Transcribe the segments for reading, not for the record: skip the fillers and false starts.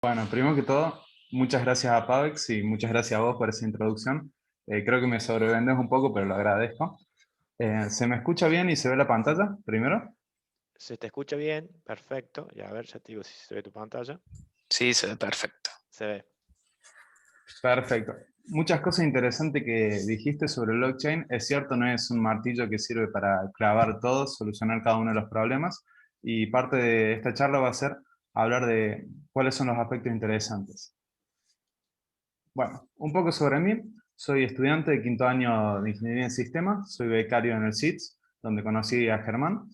Bueno, primero que todo, muchas gracias a Pavex y muchas gracias a vos por esa introducción. Creo que me sobrevendes un poco, pero lo agradezco. ¿Se me escucha bien y se ve la pantalla primero? Se te escucha bien, perfecto. Y a ver, ya te digo si se ve tu pantalla. Sí, se ve perfecto. Se ve. Perfecto. Muchas cosas interesantes que dijiste sobre blockchain. Es cierto, no es un martillo que sirve para clavar todo, solucionar cada uno de los problemas. Y parte de esta charla va a ser hablar de cuáles son los aspectos interesantes. Bueno, un poco sobre mí. Soy estudiante de quinto año de Ingeniería en Sistemas. Soy becario en el CITS, donde conocí a Germán.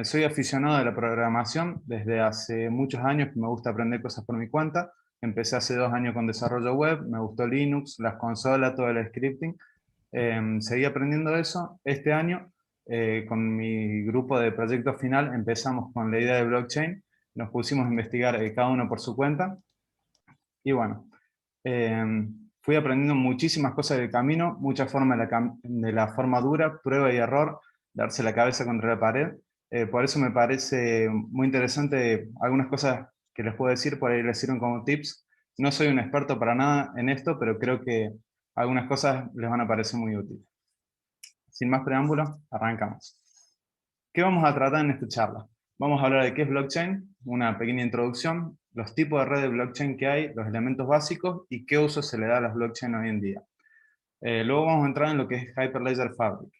Soy aficionado de la programación desde hace muchos años que me gusta aprender cosas por mi cuenta. Empecé hace 2 años con desarrollo web, me gustó Linux, las consolas, todo el scripting. Seguí aprendiendo eso. Este año, con mi grupo de proyecto final, empezamos con la idea de blockchain. Nos pusimos a investigar cada uno por su cuenta. Y bueno, eh, fui aprendiendo muchísimas cosas del camino, muchas formas de la forma dura, prueba y error, darse la cabeza contra la pared. Por eso me parece muy interesante algunas cosas que les puedo decir, por ahí les sirven como tips. No soy un experto para nada en esto, pero creo que algunas cosas les van a parecer muy útiles. Sin más preámbulos, arrancamos. ¿Qué vamos a tratar en esta charla? Vamos a hablar de qué es blockchain, una pequeña introducción, los tipos de red de blockchain que hay, los elementos básicos y qué uso se le da a las blockchain hoy en día. Luego vamos a entrar en lo que es Hyperledger Fabric.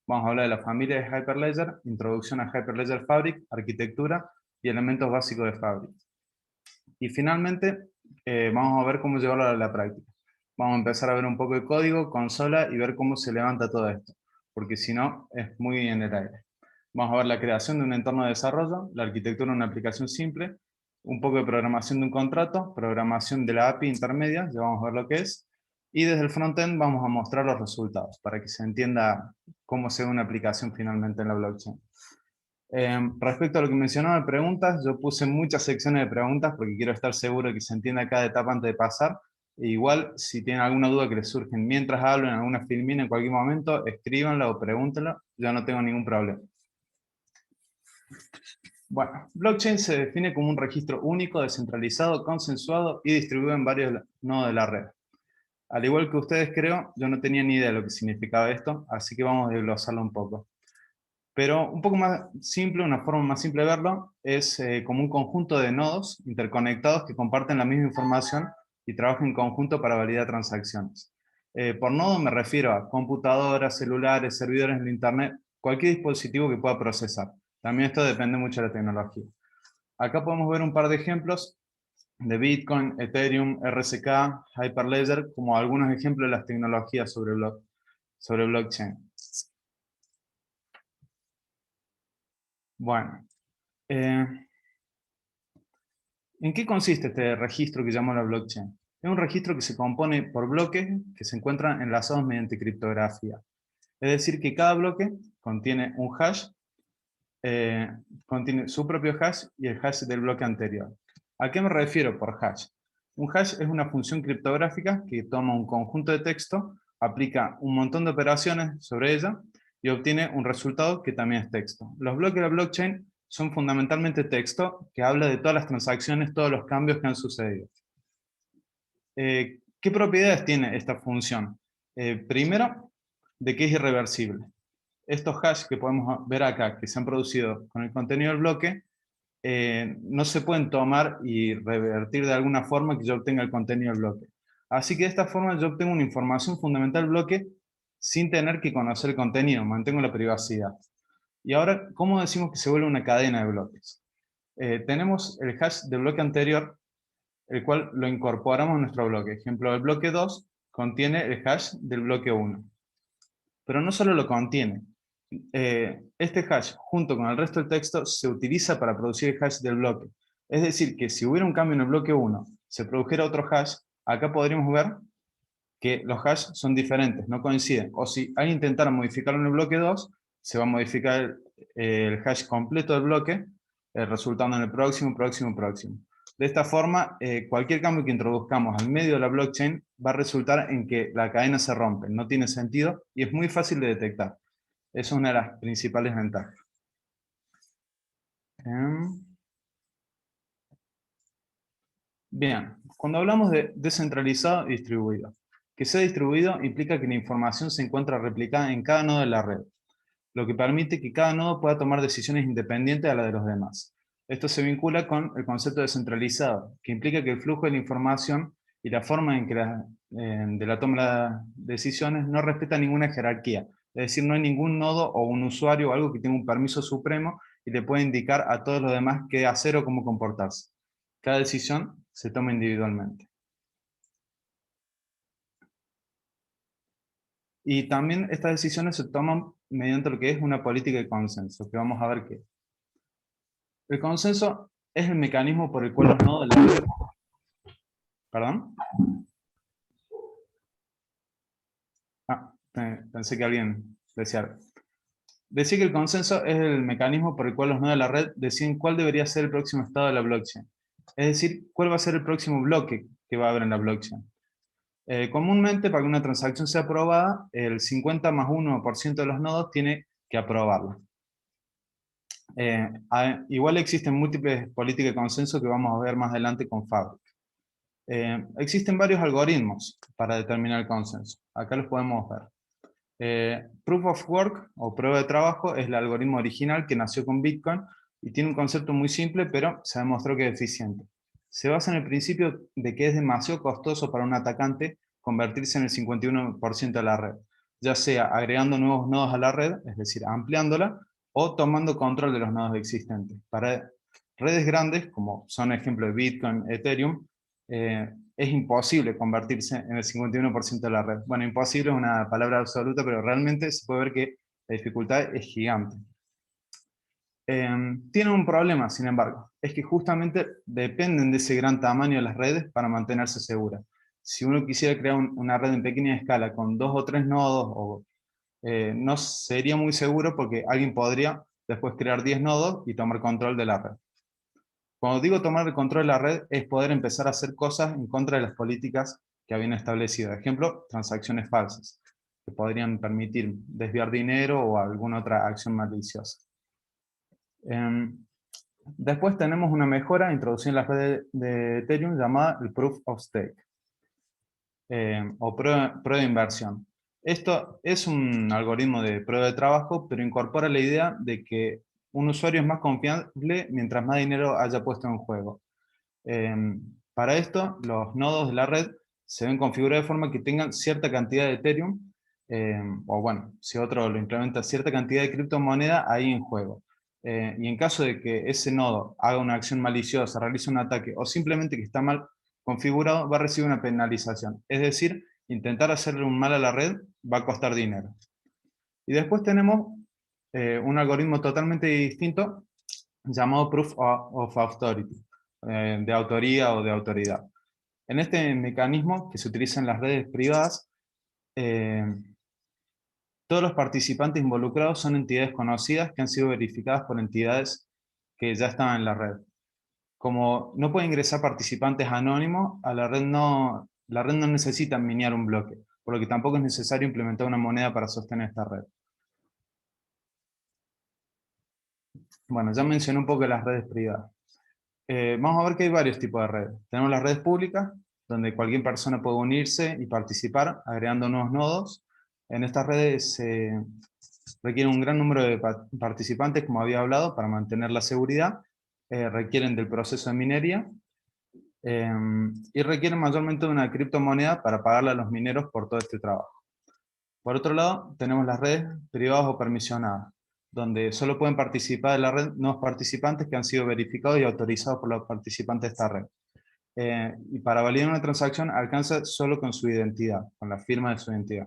Vamos a hablar de la familia de Hyperledger, introducción a Hyperledger Fabric, arquitectura y elementos básicos de Fabric. Y finalmente vamos a ver cómo llevarlo a la práctica. Vamos a empezar a ver un poco de código, consola y ver cómo se levanta todo esto, porque si no es muy en el aire. Vamos a ver la creación de un entorno de desarrollo, la arquitectura de una aplicación simple, un poco de programación de un contrato, programación de la API intermedia, ya vamos a ver lo que es, y desde el frontend vamos a mostrar los resultados para que se entienda cómo se ve una aplicación finalmente en la blockchain. Respecto a lo que mencionaba de preguntas, yo puse muchas secciones de preguntas porque quiero estar seguro de que se entienda cada etapa antes de pasar. E igual, si tienen alguna duda que les surge mientras hablo en alguna filmina en cualquier momento, escríbanla o pregúntenla, yo no tengo ningún problema. Bueno, blockchain se define como un registro único, descentralizado, consensuado y distribuido en varios nodos de la red. Al igual que ustedes creo, yo no tenía ni idea de lo que significaba esto, así que vamos a desglosarlo un poco. Pero un poco más simple, una forma más simple de verlo, es como un conjunto de nodos interconectados que comparten la misma información y trabajan en conjunto para validar transacciones. Por nodo me refiero a computadoras, celulares, servidores en Internet, cualquier dispositivo que pueda procesar. También esto depende mucho de la tecnología. Acá podemos ver un par de ejemplos de Bitcoin, Ethereum, RSK, Hyperledger, como algunos ejemplos de las tecnologías sobre blockchain. Bueno, eh, ¿en qué consiste este registro que llamamos la blockchain? Es un registro que se compone por bloques que se encuentran enlazados mediante criptografía. Es decir, que cada bloque contiene un hash, contiene su propio hash y el hash del bloque anterior. ¿A qué me refiero por hash? Un hash es una función criptográfica que toma un conjunto de texto, aplica un montón de operaciones sobre ella y obtiene un resultado que también es texto. Los bloques de la blockchain son fundamentalmente texto que habla de todas las transacciones, todos los cambios que han sucedido. ¿Qué propiedades tiene esta función? Primero, de que es irreversible. Estos hash que podemos ver acá, que se han producido con el contenido del bloque, no se pueden tomar y revertir de alguna forma que yo obtenga el contenido del bloque. Así que de esta forma yo obtengo una información fundamental del bloque sin tener que conocer el contenido, mantengo la privacidad. Y ahora, ¿cómo decimos que se vuelve una cadena de bloques? Tenemos el hash del bloque anterior, el cual lo incorporamos a nuestro bloque. Ejemplo, el bloque 2 contiene el hash del bloque 1. Pero no solo lo contiene. Este hash, junto con el resto del texto, se utiliza para producir el hash del bloque. Es decir, que si hubiera un cambio en el bloque 1, se produjera otro hash, acá podríamos ver que los hash son diferentes, no coinciden. O si al intentar modificarlo en el bloque 2, se va a modificar el hash completo del bloque, resultando en el próximo, próximo, próximo. De esta forma, cualquier cambio que introduzcamos al medio de la blockchain va a resultar en que la cadena se rompe, no tiene sentido y es muy fácil de detectar. Esa es una de las principales ventajas. Bien, cuando hablamos de descentralizado y distribuido, que sea distribuido implica que la información se encuentra replicada en cada nodo de la red, lo que permite que cada nodo pueda tomar decisiones independientes a las de los demás. Esto se vincula con el concepto de descentralizado, que implica que el flujo de la información y la forma en que de la toma de decisiones no respeta ninguna jerarquía. Es decir, no hay ningún nodo o un usuario o algo que tenga un permiso supremo y le pueda indicar a todos los demás qué hacer o cómo comportarse. Cada decisión se toma individualmente. Y también estas decisiones se toman mediante lo que es una política de consenso, que vamos a ver qué. El consenso es el mecanismo por el cual los nodos de la red... ¿Perdón? Pensé que alguien decía algo. Decía que el consenso es el mecanismo por el cual los nodos de la red deciden cuál debería ser el próximo estado de la blockchain. Es decir, cuál va a ser el próximo bloque que va a haber en la blockchain. Comúnmente, para que una transacción sea aprobada, el 50+1% de los nodos tiene que aprobarla. Igual existen múltiples políticas de consenso que vamos a ver más adelante con Fabric. Existen varios algoritmos para determinar el consenso. Acá los podemos ver. Proof of Work, o prueba de trabajo, es el algoritmo original que nació con Bitcoin y tiene un concepto muy simple, pero se demostró que es eficiente. Se basa en el principio de que es demasiado costoso para un atacante convertirse en el 51% de la red, ya sea agregando nuevos nodos a la red, es decir, ampliándola, o tomando control de los nodos existentes. Para redes grandes, como son ejemplos de Bitcoin, Ethereum, es imposible convertirse en el 51% de la red. Bueno, imposible es una palabra absoluta, pero realmente se puede ver que la dificultad es gigante. Tienen un problema, sin embargo, es que justamente dependen de ese gran tamaño de las redes para mantenerse seguras. Si uno quisiera crear una red en pequeña escala con 2 o 3 nodos, no sería muy seguro porque alguien podría después crear 10 nodos y tomar control de la red. Cuando digo tomar el control de la red, es poder empezar a hacer cosas en contra de las políticas que habían establecido. Ejemplo, transacciones falsas, que podrían permitir desviar dinero o alguna otra acción maliciosa. Después tenemos una mejora introducida en la red de Ethereum llamada el Proof of Stake, o prueba de inversión. Esto es un algoritmo de prueba de trabajo, pero incorpora la idea de que un usuario es más confiable mientras más dinero haya puesto en juego. Para esto, los nodos de la red se deben configurar de forma que tengan cierta cantidad de Ethereum, o bueno, si otro lo implementa, cierta cantidad de criptomoneda ahí en juego. Y en caso de que ese nodo haga una acción maliciosa, realice un ataque, o simplemente que está mal configurado, va a recibir una penalización. Es decir, intentar hacerle un mal a la red va a costar dinero. Y después tenemos un algoritmo totalmente distinto llamado Proof of Authority, de autoría o de autoridad. En este mecanismo que se utiliza en las redes privadas, todos los participantes involucrados son entidades conocidas que han sido verificadas por entidades que ya estaban en la red. Como no pueden ingresar participantes anónimos, a la red no necesita miniar un bloque, por lo que tampoco es necesario implementar una moneda para sostener esta red. Bueno, ya mencioné un poco las redes privadas. Vamos a ver que hay varios tipos de redes. Tenemos las redes públicas, donde cualquier persona puede unirse y participar agregando nuevos nodos. En estas redes se requiere un gran número de participantes, como había hablado, para mantener la seguridad. Requieren del proceso de minería y requieren mayormente de una criptomoneda para pagarle a los mineros por todo este trabajo. Por otro lado, tenemos las redes privadas o permisionadas, donde solo pueden participar de la red nuevos participantes que han sido verificados y autorizados por los participantes de esta red. Y para validar una transacción alcanza solo con su identidad, con la firma de su identidad.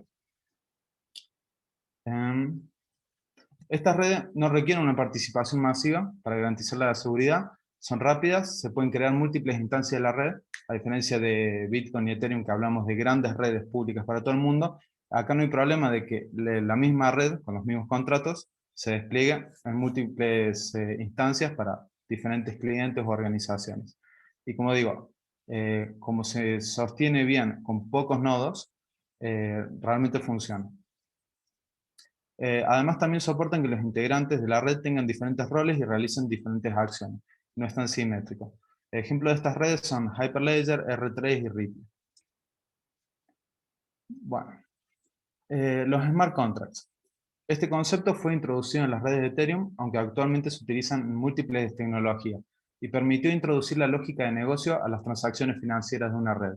Estas redes no requieren una participación masiva para garantizar la seguridad, son rápidas, se pueden crear múltiples instancias de la red, a diferencia de Bitcoin y Ethereum que hablamos de grandes redes públicas para todo el mundo. Acá no hay problema de que la misma red, con los mismos contratos, se despliegue en múltiples instancias para diferentes clientes o organizaciones. Y como digo, como se sostiene bien con pocos nodos, realmente funciona. Además también soportan que los integrantes de la red tengan diferentes roles y realicen diferentes acciones. No es tan simétrico. Ejemplos de estas redes son Hyperledger, R3 y Ripple. Bueno, los smart contracts. Este concepto fue introducido en las redes de Ethereum, aunque actualmente se utilizan en múltiples tecnologías, y permitió introducir la lógica de negocio a las transacciones financieras de una red.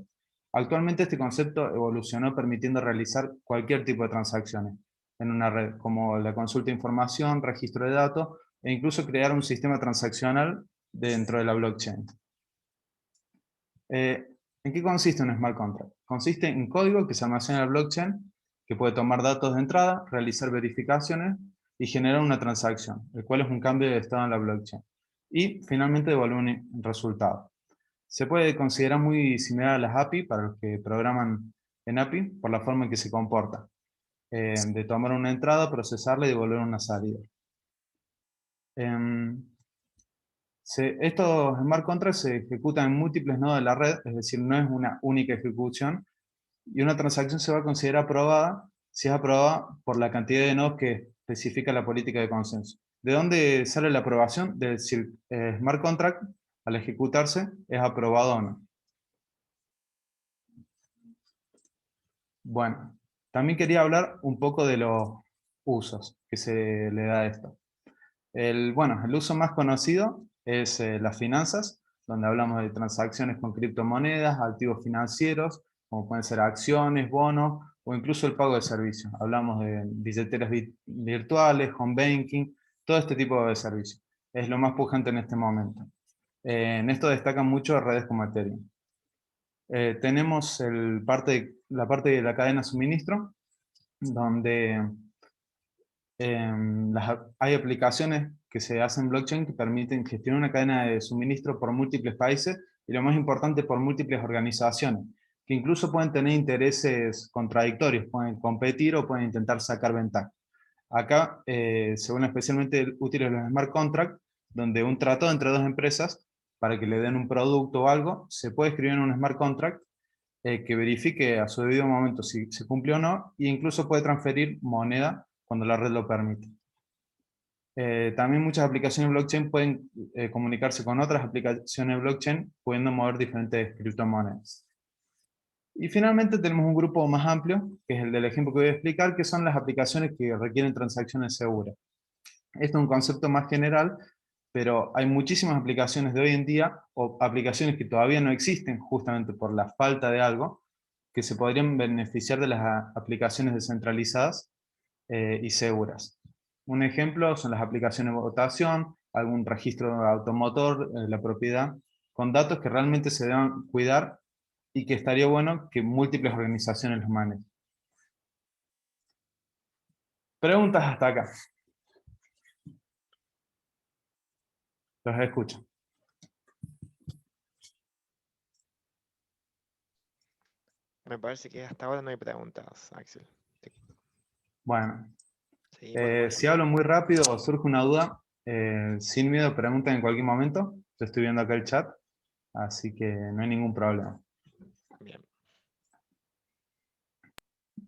Actualmente este concepto evolucionó permitiendo realizar cualquier tipo de transacciones en una red, como la consulta de información, registro de datos, e incluso crear un sistema transaccional dentro de la blockchain. ¿En qué consiste un smart contract? Consiste en código que se almacena en la blockchain, que puede tomar datos de entrada, realizar verificaciones y generar una transacción, el cual es un cambio de estado en la blockchain. Y finalmente devolver un resultado. Se puede considerar muy similar a las API para los que programan en API por la forma en que se comporta. De tomar una entrada, procesarla y devolver una salida. Estos smart contracts se ejecutan en múltiples nodos de la red, es decir, no es una única ejecución, y una transacción se va a considerar aprobada si es aprobada por la cantidad de nodos que especifica la política de consenso. ¿De dónde sale la aprobación? De si el smart contract, al ejecutarse, es aprobado o no. Bueno, también quería hablar un poco de los usos que se le da a esto. El uso más conocido es las finanzas, donde hablamos de transacciones con criptomonedas, activos financieros, como pueden ser acciones, bonos, o incluso el pago de servicios. Hablamos de billeteras virtuales, home banking, todo este tipo de servicios. Es lo más pujante en este momento. En esto destacan mucho redes como Ethereum. Tenemos la parte de la cadena de suministro, donde hay aplicaciones que se hacen en blockchain que permiten gestionar una cadena de suministro por múltiples países y lo más importante por múltiples organizaciones, que incluso pueden tener intereses contradictorios, pueden competir o pueden intentar sacar ventaja. Acá se vuelven especialmente útiles los smart contracts, donde un tratado entre dos empresas, para que le den un producto o algo, se puede escribir en un smart contract que verifique a su debido momento si se cumplió o no, e incluso puede transferir moneda cuando la red lo permite. También muchas aplicaciones blockchain pueden comunicarse con otras aplicaciones blockchain, pudiendo mover diferentes criptomonedas. Y finalmente tenemos un grupo más amplio, que es el del ejemplo que voy a explicar, que son las aplicaciones que requieren transacciones seguras. Esto es un concepto más general, pero hay muchísimas aplicaciones de hoy en día, o aplicaciones que todavía no existen justamente por la falta de algo, que se podrían beneficiar de las aplicaciones descentralizadas y seguras. Un ejemplo son las aplicaciones de votación, algún registro automotor, la propiedad, con datos que realmente se deben cuidar y que estaría bueno que múltiples organizaciones los manejen. Preguntas hasta acá. Los escucho. Me parece que hasta ahora no hay preguntas, Axel. Bueno, Seguimos si hablo muy rápido o surge una duda, sin miedo pregunten en cualquier momento. Yo estoy viendo acá el chat, así que no hay ningún problema. Bien.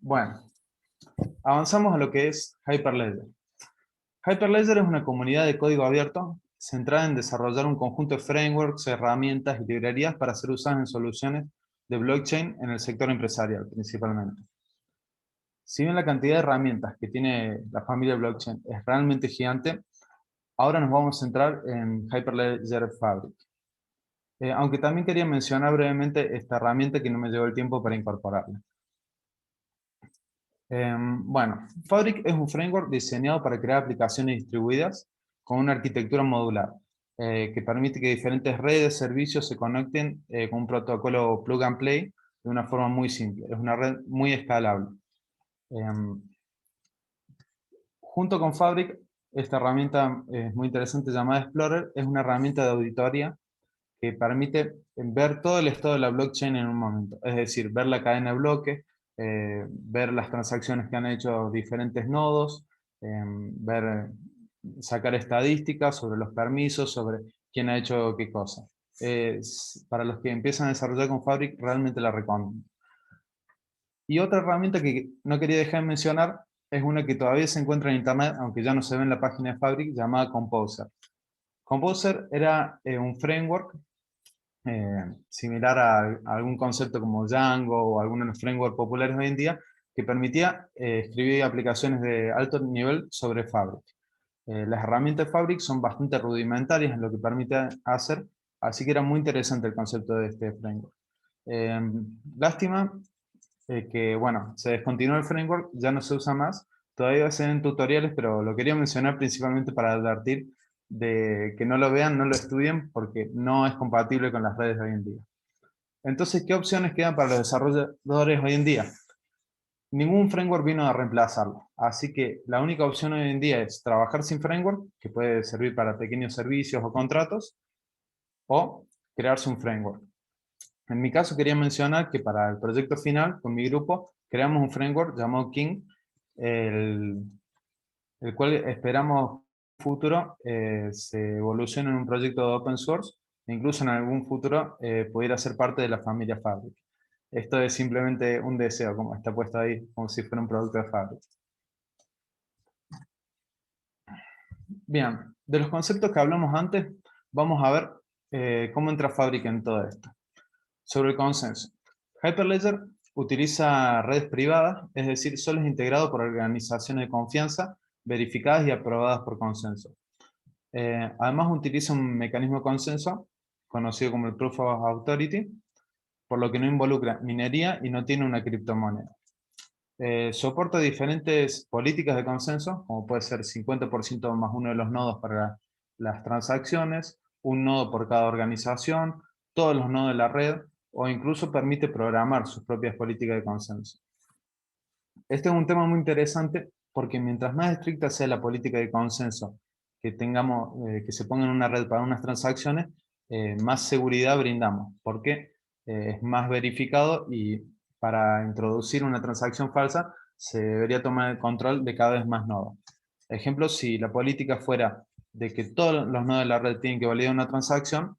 Bueno, avanzamos a lo que es Hyperledger. Hyperledger es una comunidad de código abierto centrada en desarrollar un conjunto de frameworks, herramientas y librerías para ser usadas en soluciones de blockchain en el sector empresarial principalmente. Si bien la cantidad de herramientas que tiene la familia blockchain es realmente gigante, ahora nos vamos a centrar en Hyperledger Fabric. Aunque también quería mencionar brevemente esta herramienta que no me llegó el tiempo para incorporarla. Fabric es un framework diseñado para crear aplicaciones distribuidas con una arquitectura modular, que permite que diferentes redes, servicios se conecten con un protocolo plug and play de una forma muy simple. Es una red muy escalable. Junto con Fabric, esta herramienta es muy interesante llamada Explorer, es una herramienta de auditoría que permite ver todo el estado de la blockchain en un momento. Es decir, ver la cadena de bloques, ver las transacciones que han hecho diferentes nodos, sacar estadísticas sobre los permisos, sobre quién ha hecho qué cosa. Para los que empiezan a desarrollar con Fabric, realmente la recomiendo. Y otra herramienta que no quería dejar de mencionar es una que todavía se encuentra en internet, aunque ya no se ve en la página de Fabric, llamada Composer. Composer era un framework similar a algún concepto como Django o algunos de los frameworks populares hoy en día, que permitía escribir aplicaciones de alto nivel sobre Fabric. Las herramientas de Fabric son bastante rudimentarias en lo que permite hacer, así que era muy interesante el concepto de este framework. Lástima que, bueno, se descontinuó el framework, ya no se usa más, todavía se ven tutoriales, pero lo quería mencionar principalmente para advertir de que no lo vean, no lo estudien, porque no es compatible con las redes de hoy en día. Entonces, ¿qué opciones quedan para los desarrolladores hoy en día? Ningún framework vino a reemplazarlo, así que la única opción hoy en día es trabajar sin framework, que puede servir para pequeños servicios o contratos, o crearse un framework. En mi caso quería mencionar que para el proyecto final, con mi grupo, creamos un framework llamado King, el, el cual esperamos futuro se evolucione en un proyecto de open source, e incluso en algún futuro pudiera ser parte de la familia Fabric. Esto es simplemente un deseo, como está puesto ahí, como si fuera un producto de Fabric. Bien, de los conceptos que hablamos antes, vamos a ver cómo entra Fabric en todo esto. Sobre el consenso. Hyperledger utiliza redes privadas, es decir, solo es integrado por organizaciones de confianza verificadas y aprobadas por consenso. Además utiliza un mecanismo de consenso, conocido como el Proof of Authority, por lo que no involucra minería y no tiene una criptomoneda. Soporta diferentes políticas de consenso, como puede ser 50% más uno de los nodos para las transacciones, un nodo por cada organización, todos los nodos de la red, o incluso permite programar sus propias políticas de consenso. Este es un tema muy interesante porque mientras más estricta sea la política de consenso que tengamos, que se ponga en una red para unas transacciones, más seguridad brindamos, porque es más verificado y para introducir una transacción falsa se debería tomar el control de cada vez más nodos. Ejemplo, si la política fuera de que todos los nodos de la red tienen que validar una transacción,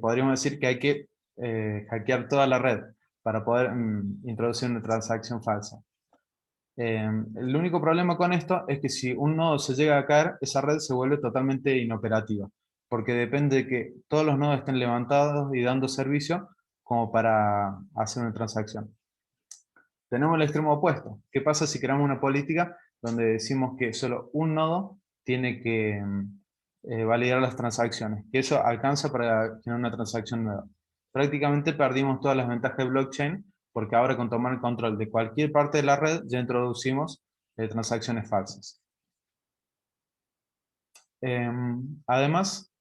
podríamos decir que hay que hackear toda la red para poder introducir una transacción falsa. El único problema con esto es que si un nodo se llega a caer, esa red se vuelve totalmente inoperativa, porque depende de que todos los nodos estén levantados y dando servicio como para hacer una transacción. Tenemos el extremo opuesto. ¿Qué pasa si creamos una política donde decimos que solo un nodo tiene que validar las transacciones? Que eso alcanza para generar una transacción nueva. Prácticamente perdimos todas las ventajas de blockchain, porque ahora con tomar el control de cualquier parte de la red ya introducimos transacciones falsas. Además,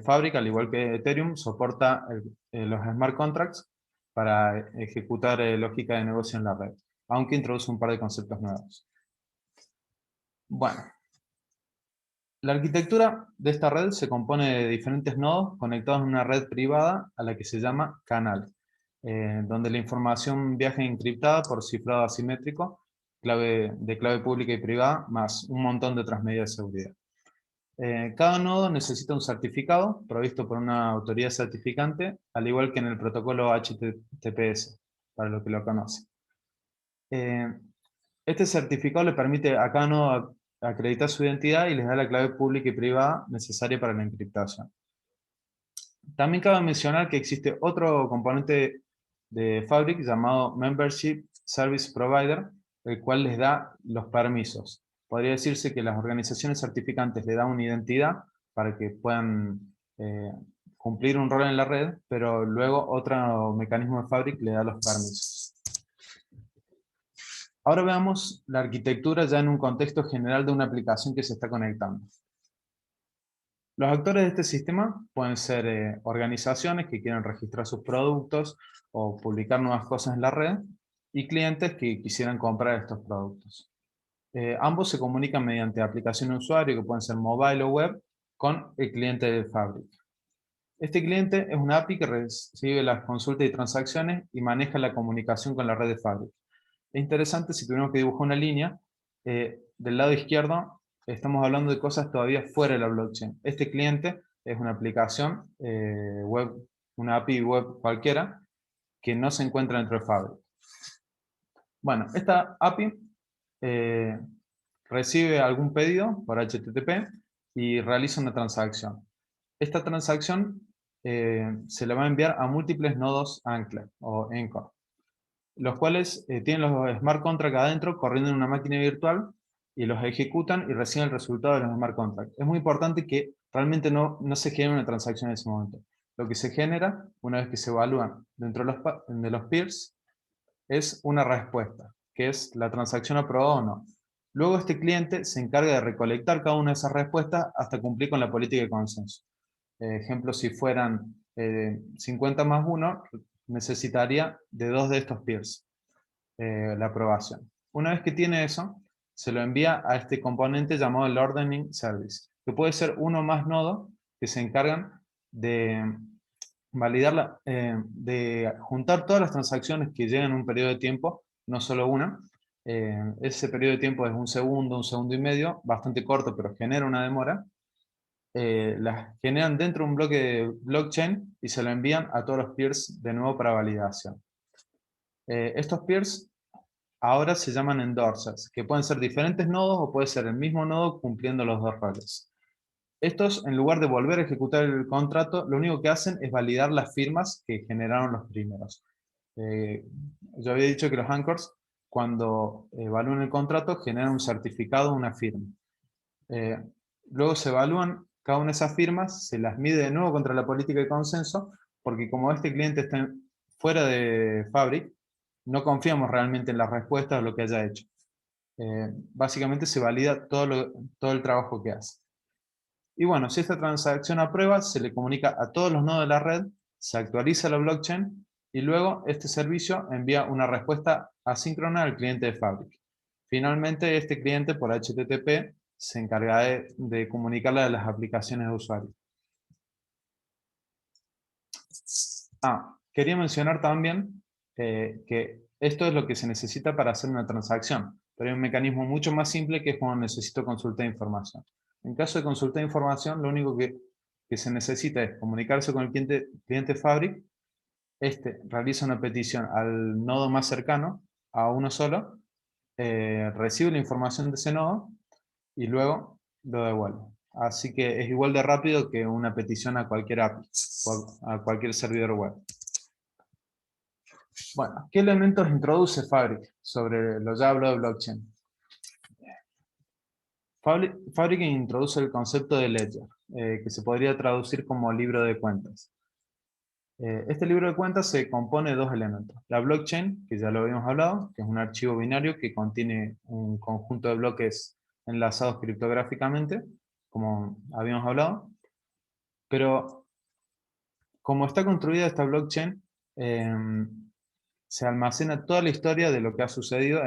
Fabric, al igual que Ethereum, soporta los smart contracts para ejecutar lógica de negocio en la red, aunque introduce un par de conceptos nuevos. Bueno, la arquitectura de esta red se compone de diferentes nodos conectados en una red privada a la que se llama canal, donde la información viaja encriptada por cifrado asimétrico, clave pública y privada, más un montón de otras medidas de seguridad. Cada nodo necesita un certificado provisto por una autoridad certificante, al igual que en el protocolo HTTPS, para los que lo conocen. Este certificado le permite a cada nodo acreditar su identidad y les da la clave pública y privada necesaria para la encriptación. También cabe mencionar que existe otro componente de Fabric llamado Membership Service Provider, el cual les da los permisos. Podría decirse que las organizaciones certificantes le dan una identidad para que puedan cumplir un rol en la red, pero luego otro mecanismo de Fabric le da los permisos. Ahora veamos la arquitectura ya en un contexto general de una aplicación que se está conectando. Los actores de este sistema pueden ser organizaciones que quieren registrar sus productos o publicar nuevas cosas en la red, y clientes que quisieran comprar estos productos. Ambos se comunican mediante aplicaciones de usuario, que pueden ser mobile o web, con el cliente de Fabric. Este cliente es una API que recibe las consultas y transacciones y maneja la comunicación con la red de Fabric. Es interesante, si tuviéramos que dibujar una línea, del lado izquierdo estamos hablando de cosas todavía fuera de la blockchain. Este cliente es una aplicación web, una API web cualquiera, que no se encuentra dentro de Fabric. Bueno, esta API recibe algún pedido por HTTP y realiza una transacción. Esta transacción se le va a enviar a múltiples nodos ancla o Encore, los cuales tienen los smart contracts adentro corriendo en una máquina virtual y los ejecutan y reciben el resultado de los smart contracts. Es muy importante que realmente no se genere una transacción en ese momento. Lo que se genera, una vez que se evalúan dentro de los peers, es una respuesta, que es la transacción aprobada o no. Luego este cliente se encarga de recolectar cada una de esas respuestas hasta cumplir con la política de consenso. Ejemplo, si fueran 50 más 1, necesitaría de 2 de estos peers la aprobación. Una vez que tiene eso, se lo envía a este componente llamado el Ordering Service, que puede ser uno o más nodos que se encargan de validar, de juntar todas las transacciones que llegan en un periodo de tiempo, no solo una. Ese periodo de tiempo es un segundo y medio, bastante corto, pero genera una demora. Las generan dentro de un bloque de blockchain y se lo envían a todos los peers de nuevo para validación. Estos peers ahora se llaman endorsers, que pueden ser diferentes nodos o puede ser el mismo nodo cumpliendo los dos roles. Estos, en lugar de volver a ejecutar el contrato, lo único que hacen es validar las firmas que generaron los primeros. Yo había dicho que los anchors, cuando evalúan el contrato, generan un certificado, una firma. Luego se evalúan cada una de esas firmas, se las mide de nuevo contra la política de consenso, porque como este cliente está fuera de Fabric, no confiamos realmente en las respuestas o lo que haya hecho. Básicamente se valida todo el trabajo que hace. Y bueno, si esta transacción aprueba, se le comunica a todos los nodos de la red, se actualiza la blockchain y luego este servicio envía una respuesta asíncrona al cliente de Fabric. Finalmente, este cliente por HTTP se encarga de comunicarle a las aplicaciones de usuario. Quería mencionar también que esto es lo que se necesita para hacer una transacción, pero hay un mecanismo mucho más simple que es cuando necesito consultar información. En caso de consultar información, lo único que se necesita es comunicarse con el cliente Fabric, este realiza una petición al nodo más cercano, a uno solo, recibe la información de ese nodo y luego lo devuelve. Así que es igual de rápido que una petición a cualquier API, a cualquier servidor web. Bueno, ¿qué elementos introduce Fabric sobre lo ya hablado de blockchain? Fabric introduce el concepto de ledger, que se podría traducir como libro de cuentas. Este libro de cuentas se compone de dos elementos. La blockchain, que ya lo habíamos hablado, que es un archivo binario que contiene un conjunto de bloques enlazados criptográficamente, como habíamos hablado. Pero como está construida esta blockchain, se almacena toda la historia de lo que ha sucedido,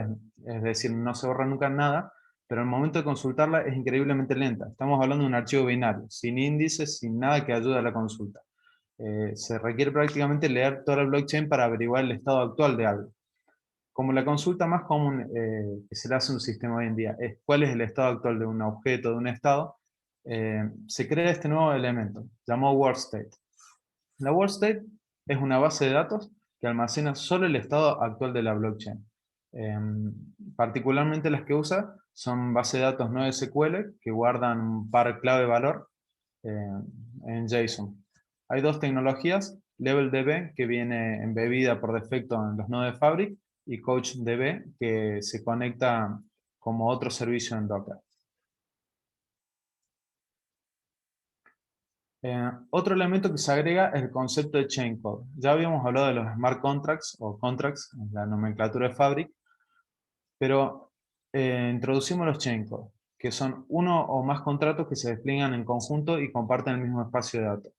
es decir, no se borra nunca nada, pero al momento de consultarla es increíblemente lenta. Estamos hablando de un archivo binario, sin índices, sin nada que ayude a la consulta. Se requiere prácticamente leer toda la blockchain para averiguar el estado actual de algo. Como la consulta más común que se le hace a un sistema hoy en día es cuál es el estado actual de un objeto, de un estado, se crea este nuevo elemento, llamado World State. La World State es una base de datos que almacena solo el estado actual de la blockchain. Particularmente las que usa son bases de datos no SQL que guardan un par clave-valor en JSON. Hay dos tecnologías, LevelDB, que viene embebida por defecto en los nodos de Fabric, y CouchDB, que se conecta como otro servicio en Docker. Otro elemento que se agrega es el concepto de chain code. Ya habíamos hablado de los smart contracts o contracts en la nomenclatura de Fabric, pero introducimos los chain code, que son uno o más contratos que se despliegan en conjunto y comparten el mismo espacio de datos.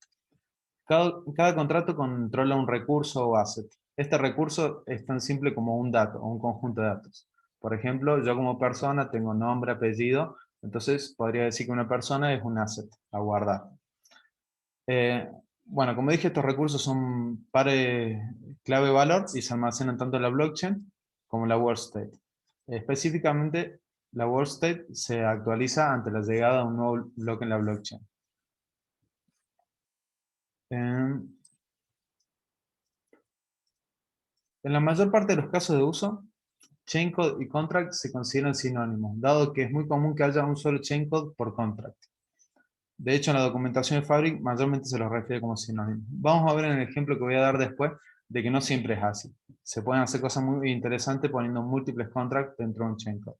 Cada contrato controla un recurso o asset. Este recurso es tan simple como un dato o un conjunto de datos. Por ejemplo, yo como persona tengo nombre, apellido, entonces podría decir que una persona es un asset a guardar. Bueno, como dije, estos recursos son pares clave-valor y se almacenan tanto en la blockchain como en la world state. Específicamente, la world state se actualiza ante la llegada de un nuevo bloque en la blockchain. En la mayor parte de los casos de uso, chaincode y contract se consideran sinónimos, dado que es muy común que haya un solo chaincode por contract. De hecho, en la documentación de Fabric mayormente se los refiere como sinónimo. Vamos a ver en el ejemplo que voy a dar después de que no siempre es así. Se pueden hacer cosas muy interesantes poniendo múltiples contracts dentro de un chain code.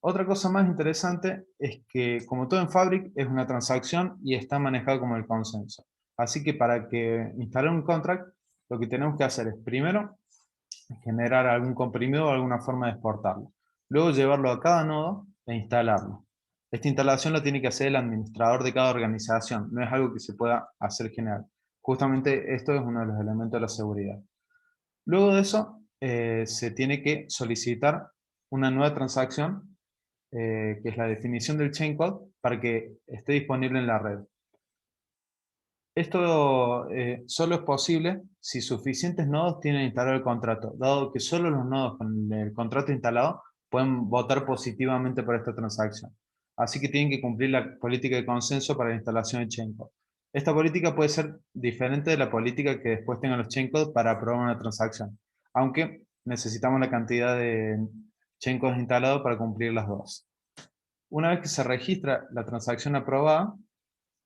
Otra cosa más interesante es que, como todo en Fabric, es una transacción y está manejado como el consenso. Así que para que instalar un contract, lo que tenemos que hacer es, primero, generar algún comprimido o alguna forma de exportarlo. Luego llevarlo a cada nodo e instalarlo. Esta instalación la tiene que hacer el administrador de cada organización, no es algo que se pueda hacer general. Justamente esto es uno de los elementos de la seguridad. Luego de eso, se tiene que solicitar una nueva transacción, que es la definición del chain code, para que esté disponible en la red. Esto solo es posible si suficientes nodos tienen instalado el contrato, dado que solo los nodos con el contrato instalado pueden votar positivamente por esta transacción. Así que tienen que cumplir la política de consenso para la instalación de chain code. Esta política puede ser diferente de la política que después tengan los chain code para aprobar una transacción, aunque necesitamos la cantidad de chain codes instalados para cumplir las dos. Una vez que se registra la transacción aprobada,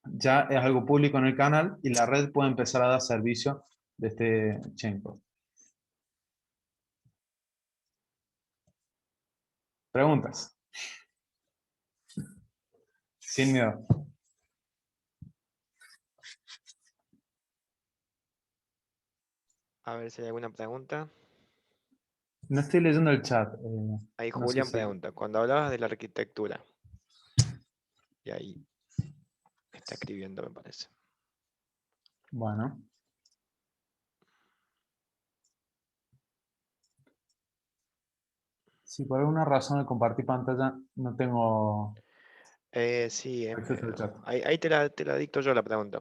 ya es algo público en el canal y la red puede empezar a dar servicio de este chain code. ¿Preguntas? Sin miedo. A ver si hay alguna pregunta. No estoy leyendo el chat. Ahí No sé Julián si... pregunta, cuando hablabas de la arquitectura, y ahí está escribiendo, me parece. Bueno. Si por alguna razón al compartir pantalla no tengo Sí, acceso al chat. ahí te la dicto yo la pregunta.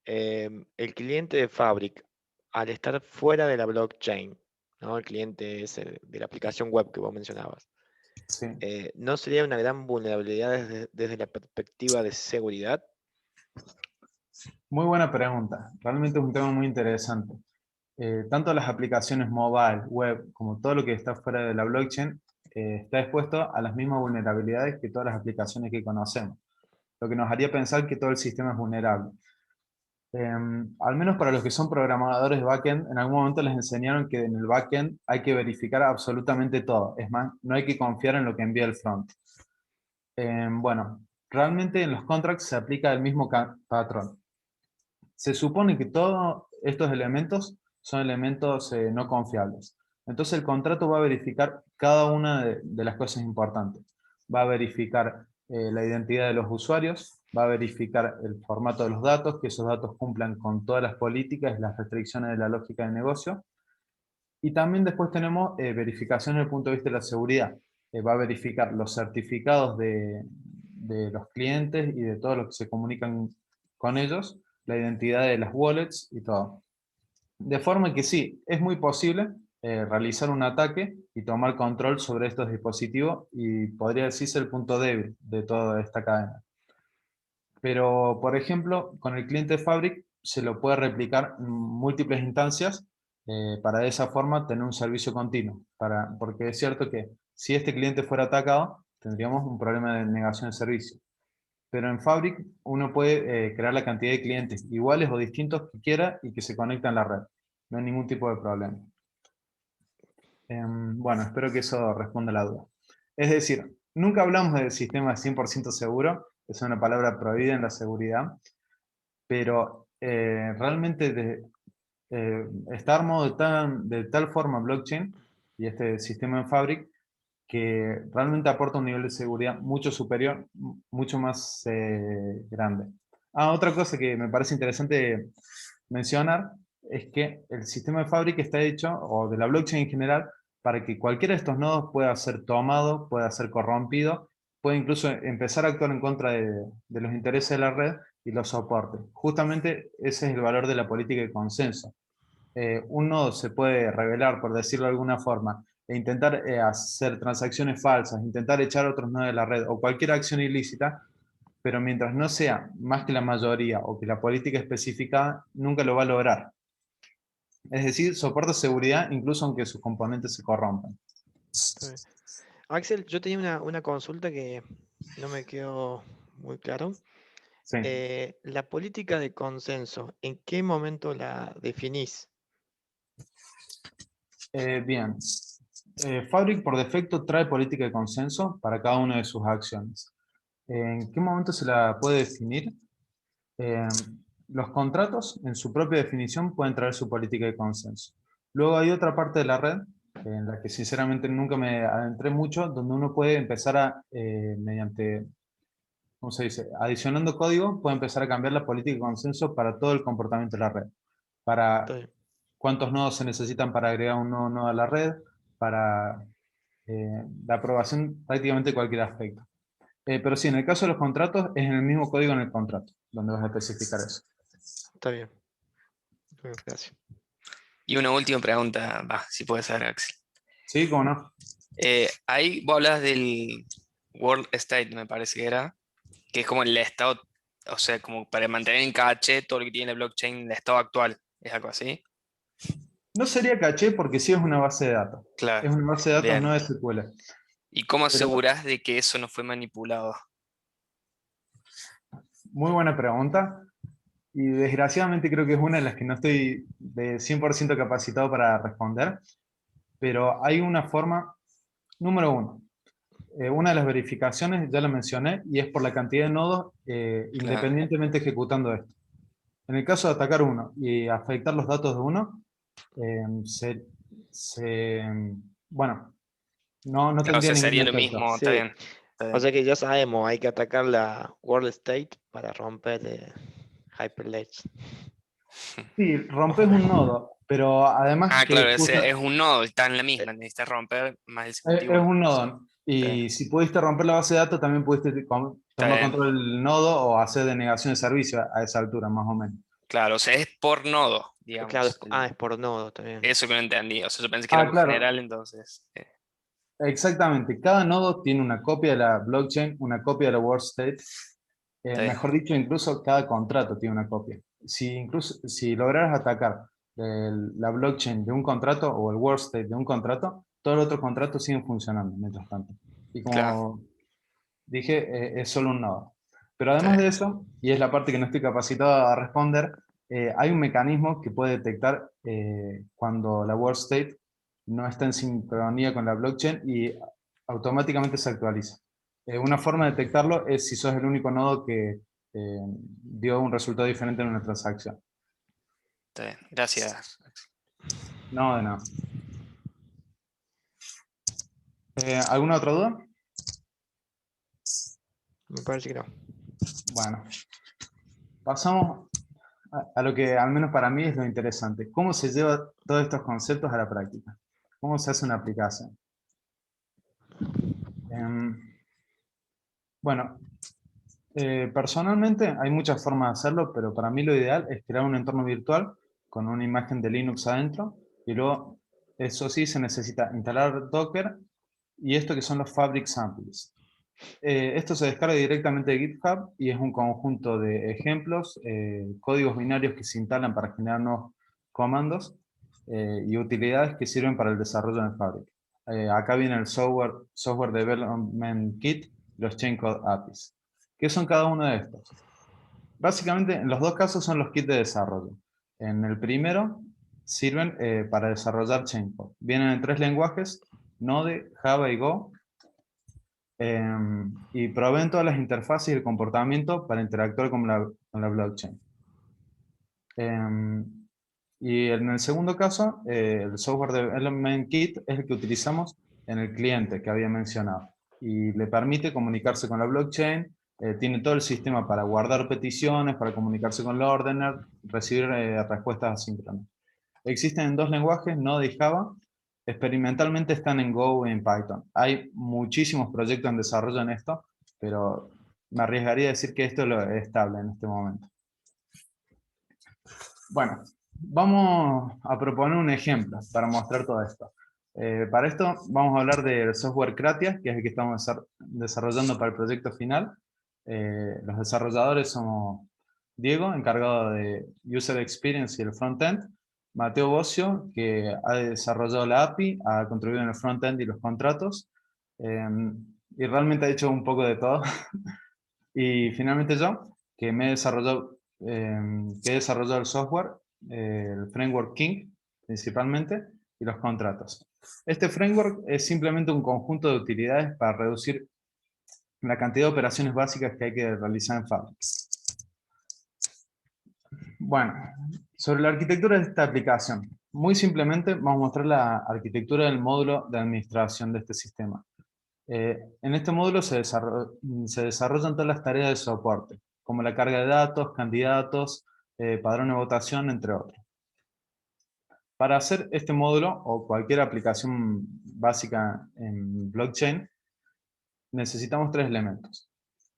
El cliente de Fabric, al estar fuera de la blockchain, ¿no? El cliente ese de la aplicación web que vos mencionabas, Sí. ¿no sería una gran vulnerabilidad desde la perspectiva de seguridad? Muy buena pregunta. Realmente es un tema muy interesante. Tanto las aplicaciones mobile, web, como todo lo que está fuera de la blockchain, está expuesto a las mismas vulnerabilidades que todas las aplicaciones que conocemos, lo que nos haría pensar que todo el sistema es vulnerable. Al menos para los que son programadores de backend, en algún momento les enseñaron que en el backend hay que verificar absolutamente todo. Es más, no hay que confiar en lo que envía el front. Bueno, realmente en los contracts se aplica el mismo patrón. Se supone que todos estos elementos son elementos no confiables. Entonces el contrato va a verificar cada una de las cosas importantes. Va a verificar la identidad de los usuarios, va a verificar el formato de los datos, que esos datos cumplan con todas las políticas y las restricciones de la lógica de negocio. Y también después tenemos verificación desde el punto de vista de la seguridad. Va a verificar los certificados de los clientes y de todos los que se comunican con ellos, la identidad de las wallets y todo. De forma que sí, es muy posible realizar un ataque y tomar control sobre estos dispositivos y podría decirse el punto débil de toda esta cadena. Pero, por ejemplo, con el cliente Fabric se lo puede replicar en múltiples instancias para de esa forma tener un servicio continuo. Porque es cierto que si este cliente fuera atacado, tendríamos un problema de negación de servicio. Pero en Fabric uno puede crear la cantidad de clientes iguales o distintos que quiera y que se conecten a la red. No hay ningún tipo de problema. Bueno, espero que eso responda a la duda. Es decir, nunca hablamos de sistema 100% seguro, es una palabra prohibida en la seguridad, pero realmente está armado de tal forma blockchain y este sistema en Fabric que realmente aporta un nivel de seguridad mucho superior, mucho más grande. Otra cosa que me parece interesante mencionar es que el sistema de Fabric está hecho, o de la blockchain en general, para que cualquiera de estos nodos pueda ser tomado, pueda ser corrompido, puede incluso empezar a actuar en contra de los intereses de la red y los soporte. Justamente ese es el valor de la política de consenso. Un nodo se puede revelar, por decirlo de alguna forma, e intentar hacer transacciones falsas, intentar echar otros nodos de la red o cualquier acción ilícita, pero mientras no sea más que la mayoría o que la política especificada, nunca lo va a lograr. Es decir, soporta seguridad incluso aunque sus componentes se corrompan. Axel, yo tenía una consulta que no me quedó muy claro. Sí. La política de consenso, ¿en qué momento la definís? Bien. Fabric por defecto trae política de consenso para cada una de sus acciones. ¿En qué momento se la puede definir? Eh, los contratos, en su propia definición, pueden traer su política de consenso. Luego hay otra parte de la red, en la que sinceramente nunca me adentré mucho, donde uno puede empezar a, mediante, ¿cómo se dice? Adicionando código, puede empezar a cambiar la política de consenso para todo el comportamiento de la red. Para Está bien. cuántos nodos se necesitan para agregar un nuevo nodo a la red, para la aprobación prácticamente de cualquier aspecto. Pero sí, en el caso de los contratos, es en el mismo código en el contrato, donde vas a especificar eso. Está bien. Bueno, gracias. Y una última pregunta, va, si puede ser, Axel. ¿Sí? ¿Cómo no? Ahí vos hablas del World State, me parece que era, que es como el estado, o sea, como para mantener en caché todo lo que tiene la blockchain, el estado actual. ¿Es algo así? No sería caché porque sí es una base de datos. Claro, Es una base de datos, bien. no SQL. ¿Y cómo Pero aseguras de que eso no fue manipulado? muy buena pregunta. Y desgraciadamente creo que es una de las que no estoy de 100% capacitado para responder. Pero hay una forma, número uno. Una de las verificaciones, ya lo mencioné, y es por la cantidad de nodos Claro. independientemente ejecutando esto. En el caso de atacar uno y afectar los datos de uno, eh, se, se- bueno, no Claro, o tendría sea, ningún sería lo efecto. mismo, está Sí, bien. Está o bien. sea que ya sabemos, hay que atacar la World State para romper Hyperledge. Sí, Más o rompes un menos. nodo, pero además Ah, que claro, es justo, un nodo, está en la Eh, misma, necesitas romper más el es 51. un nodo. Está bien, Y si pudiste romper la base de datos, también pudiste está tomar bien. control del nodo o hacer denegación de servicio a esa altura, más o menos. Claro, o sea, es por nodo, claro, digamos. es por nodo también. Eso que no entendí, o sea, yo pensé que era Ah, muy claro, general, entonces. exactamente. Cada nodo tiene una copia de la blockchain, una copia de la world state. Está bien, Mejor dicho, incluso cada contrato tiene una copia. Si lograras atacar la blockchain de un contrato o el world state de un contrato, todos los otros contratos siguen funcionando mientras tanto. Y claro, como dije, es solo un nodo. Pero está además bien. de eso, y es la parte que no estoy capacitado a responder, hay un mecanismo que puede detectar cuando la world state no está en sincronía con la blockchain y automáticamente se actualiza. Una forma de detectarlo es si sos el único nodo que dio un resultado diferente en una transacción. Está bien. Gracias. No, de nada. ¿Alguna otra duda? Me parece que no. Bueno, pasamos a lo que al menos para mí es lo interesante. ¿Cómo se lleva todos estos conceptos a la práctica? ¿Cómo se hace una aplicación? Em, bueno, personalmente hay muchas formas de hacerlo, pero para mí lo ideal es crear un entorno virtual con una imagen de Linux adentro y luego, eso sí, se necesita instalar Docker y esto que son los Fabric Samples. Esto se descarga directamente de GitHub y es un conjunto de ejemplos, códigos binarios que se instalan para generar nuevos comandos y utilidades que sirven para el desarrollo en Fabric. Acá viene el Software Development Kit y los Chain Code APIs. ¿Qué son cada uno de estos? Básicamente, en los dos casos son los kits de desarrollo. En el primero, sirven para desarrollar Chain Code. Vienen en tres lenguajes, Node, Java y Go, y proveen todas las interfaces y el comportamiento para interactuar con la blockchain. Y en el segundo caso, el Software Development Kit es el que utilizamos en el cliente que había mencionado y le permite comunicarse con la blockchain, tiene todo el sistema para guardar peticiones, para comunicarse con el ordener, recibir respuestas asíncronas. Existen en dos lenguajes, Node y Java. Experimentalmente están en Go y en Python. Hay muchísimos proyectos en desarrollo en esto, pero me arriesgaría a decir que esto es estable en este momento. Bueno, vamos a proponer un ejemplo para mostrar todo esto. Para esto vamos a hablar del software Kratia, que es el que estamos desarrollando para el proyecto final. Los desarrolladores somos Diego, encargado de User Experience y el Frontend, Mateo Bocio, que ha desarrollado la API, ha contribuido en el frontend y los contratos, y realmente he hecho un poco de todo. Y finalmente yo, que me he desarrollado, que he desarrollado el software, el framework King, principalmente, y los contratos. Este framework es simplemente un conjunto de utilidades para reducir la cantidad de operaciones básicas que hay que realizar en Fabric. Bueno, sobre la arquitectura de esta aplicación. Muy simplemente vamos a mostrar la arquitectura del módulo de administración de este sistema. En este módulo se desarrollan todas las tareas de soporte, como la carga de datos, candidatos, padrón de votación, entre otros. Para hacer este módulo, o cualquier aplicación básica en blockchain, necesitamos tres elementos.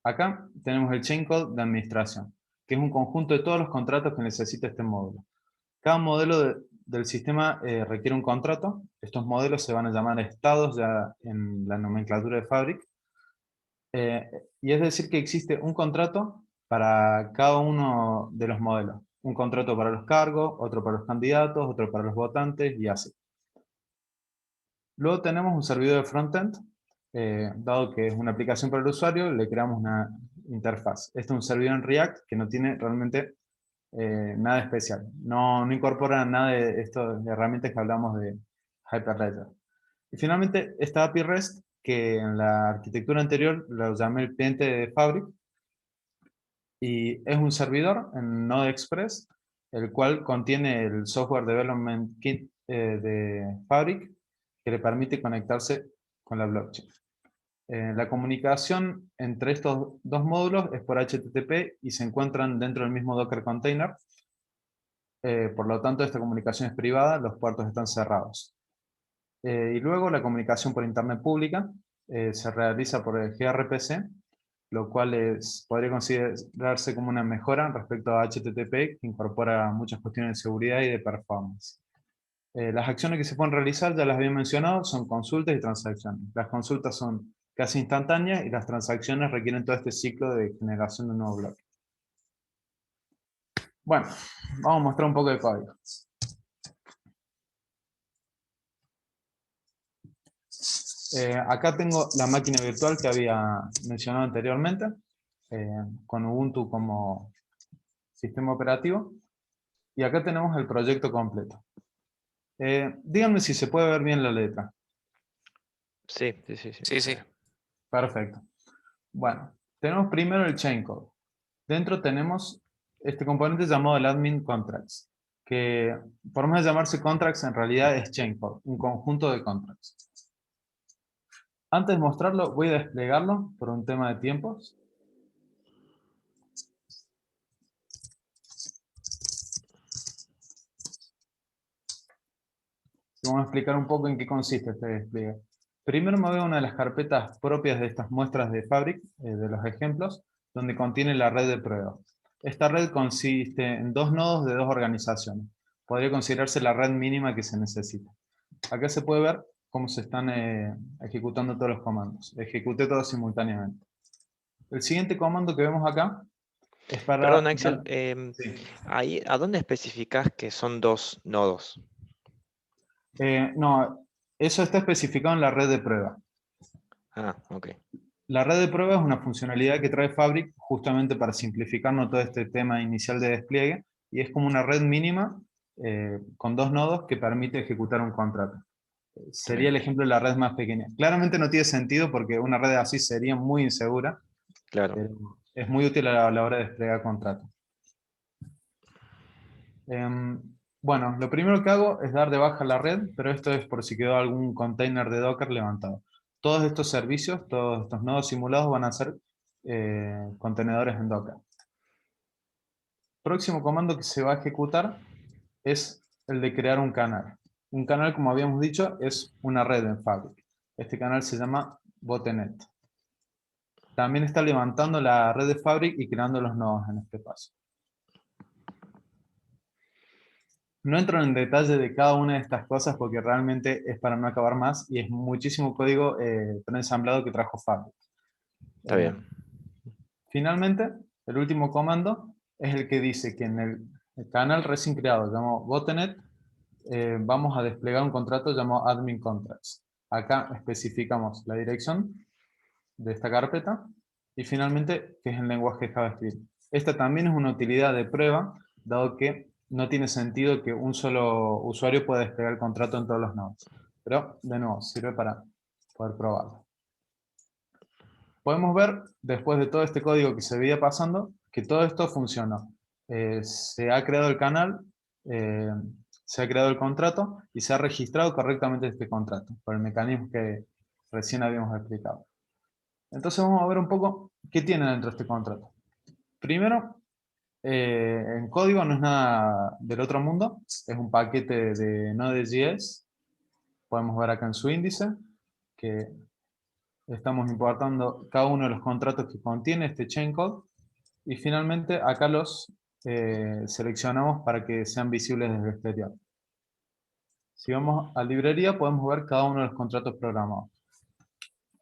Acá tenemos el chain code de administración, que es un conjunto de todos los contratos que necesita este módulo. Cada modelo del sistema requiere un contrato. Estos modelos se van a llamar estados ya en la nomenclatura de Fabric. Y es decir que existe un contrato para cada uno de los modelos. Un contrato para los cargos, otro para los candidatos, otro para los votantes y así. Luego tenemos un servidor de frontend. Dado que es una aplicación para el usuario, le creamos una interfaz. Este es un servidor en React que no tiene realmente nada especial. No incorpora nada de estas herramientas que hablamos de Hyperledger. Y finalmente está API REST, que en la arquitectura anterior lo llamé el cliente de Fabric, y es un servidor en Node Express, el cual contiene el Software Development Kit de Fabric, que le permite conectarse con la blockchain. La comunicación entre estos dos módulos es por HTTP y se encuentran dentro del mismo Docker Container. Por lo tanto, esta comunicación es privada, los puertos están cerrados. Y luego la comunicación por internet pública se realiza por el gRPC, lo cual podría considerarse como una mejora respecto a HTTP, que incorpora muchas cuestiones de seguridad y de performance. Las acciones que se pueden realizar, ya las había mencionado, son consultas y transacciones. Las consultas son casi instantáneas y las transacciones requieren todo este ciclo de generación de un nuevo bloque. Bueno, vamos a mostrar un poco de código. Acá tengo la máquina virtual que había mencionado anteriormente, con Ubuntu como sistema operativo. Y acá tenemos el proyecto completo. Díganme si se puede ver bien la letra. Sí. Sí. Perfecto. Bueno, tenemos primero el chain code. Dentro tenemos este componente llamado el admin contracts, que por más de llamarse contracts, en realidad es chain code, un conjunto de contracts. Antes de mostrarlo, voy a desplegarlo por un tema de tiempos. Y vamos a explicar un poco en qué consiste este despliegue. Primero me voy a una de las carpetas propias de estas muestras de Fabric, de los ejemplos, donde contiene la red de prueba. Esta red consiste en dos nodos de dos organizaciones. Podría considerarse la red mínima que se necesita. Acá se puede ver cómo se están ejecutando todos los comandos. Ejecuté todos simultáneamente. El siguiente comando que vemos acá es para... Perdón, Axel, Sí. ahí, ¿a dónde especificás que son dos nodos? No, eso está especificado en la red de prueba. Ah, ok. La red de prueba es una funcionalidad que trae Fabric justamente para simplificarnos todo este tema inicial de despliegue, y es como una red mínima con dos nodos que permite ejecutar un contrato. Sería el ejemplo de la red más pequeña. Claramente no tiene sentido porque una red así sería muy insegura, Claro. pero es muy útil a la hora de desplegar contratos. Bueno, lo primero que hago es dar de baja la red, pero esto es por si quedó algún container de Docker levantado. Todos estos servicios, todos estos nodos simulados van a ser contenedores en Docker. Próximo comando que se va a ejecutar es el de crear un canal. Un canal, como habíamos dicho, es una red en Fabric. Este canal se llama botnet. También está levantando la red de Fabric y creando los nodos en este paso. No entro en detalle de cada una de estas cosas porque realmente es para no acabar más y es muchísimo código preensamblado que trajo Fabric. Está bien. Finalmente, el último comando es el que dice que en el canal recién creado llamado botnet vamos a desplegar un contrato llamado admin contracts. Acá especificamos la dirección de esta carpeta, y finalmente, que es el lenguaje JavaScript. Esta también es una utilidad de prueba, dado que no tiene sentido que un solo usuario pueda desplegar el contrato en todos los nodos. Pero, de nuevo, sirve para poder probarlo. Podemos ver, después de todo este código que se veía pasando, que todo esto funcionó. Se ha creado el canal, se ha creado el contrato y se ha registrado correctamente este contrato, por el mecanismo que recién habíamos explicado. Entonces vamos a ver un poco qué tiene dentro de este contrato. Primero, en código no es nada del otro mundo, es un paquete de Node.js. Podemos ver acá en su índice que estamos importando cada uno de los contratos que contiene este chain code, y finalmente acá los seleccionamos para que sean visibles desde el exterior. Si vamos a librería podemos ver cada uno de los contratos programados.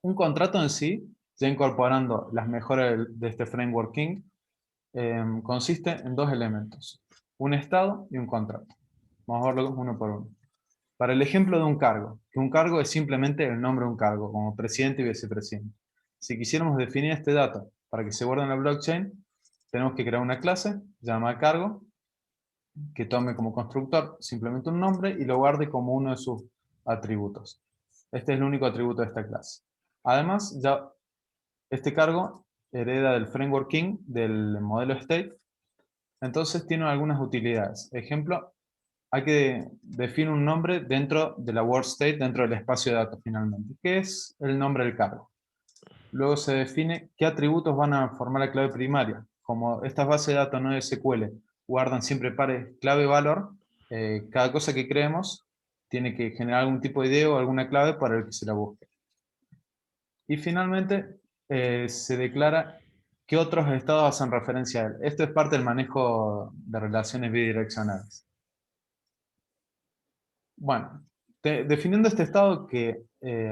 Un contrato en sí, ya incorporando las mejoras de este framework King, consiste en dos elementos, un estado y un contrato. Vamos a verlo uno por uno. Para el ejemplo de un cargo, que un cargo es simplemente el nombre de un cargo, como presidente y vicepresidente. Si quisiéramos definir este dato para que se guarde en la blockchain, tenemos que crear una clase llamada cargo, que tome como constructor simplemente un nombre y lo guarde como uno de sus atributos. Este es el único atributo de esta clase. Además, ya este cargo hereda del framework King del modelo state, entonces tiene algunas utilidades. Ejemplo, hay que definir un nombre dentro de la word state, dentro del espacio de datos finalmente, que es el nombre del cargo. Luego se define qué atributos van a formar la clave primaria. Como estas bases de datos no SQL guardan siempre pares clave-valor, cada cosa que creemos tiene que generar algún tipo de ID o alguna clave para el que se la busque. Y finalmente se declara qué otros estados hacen referencia a él. Esto es parte del manejo de relaciones bidireccionales. Bueno, definiendo este estado que,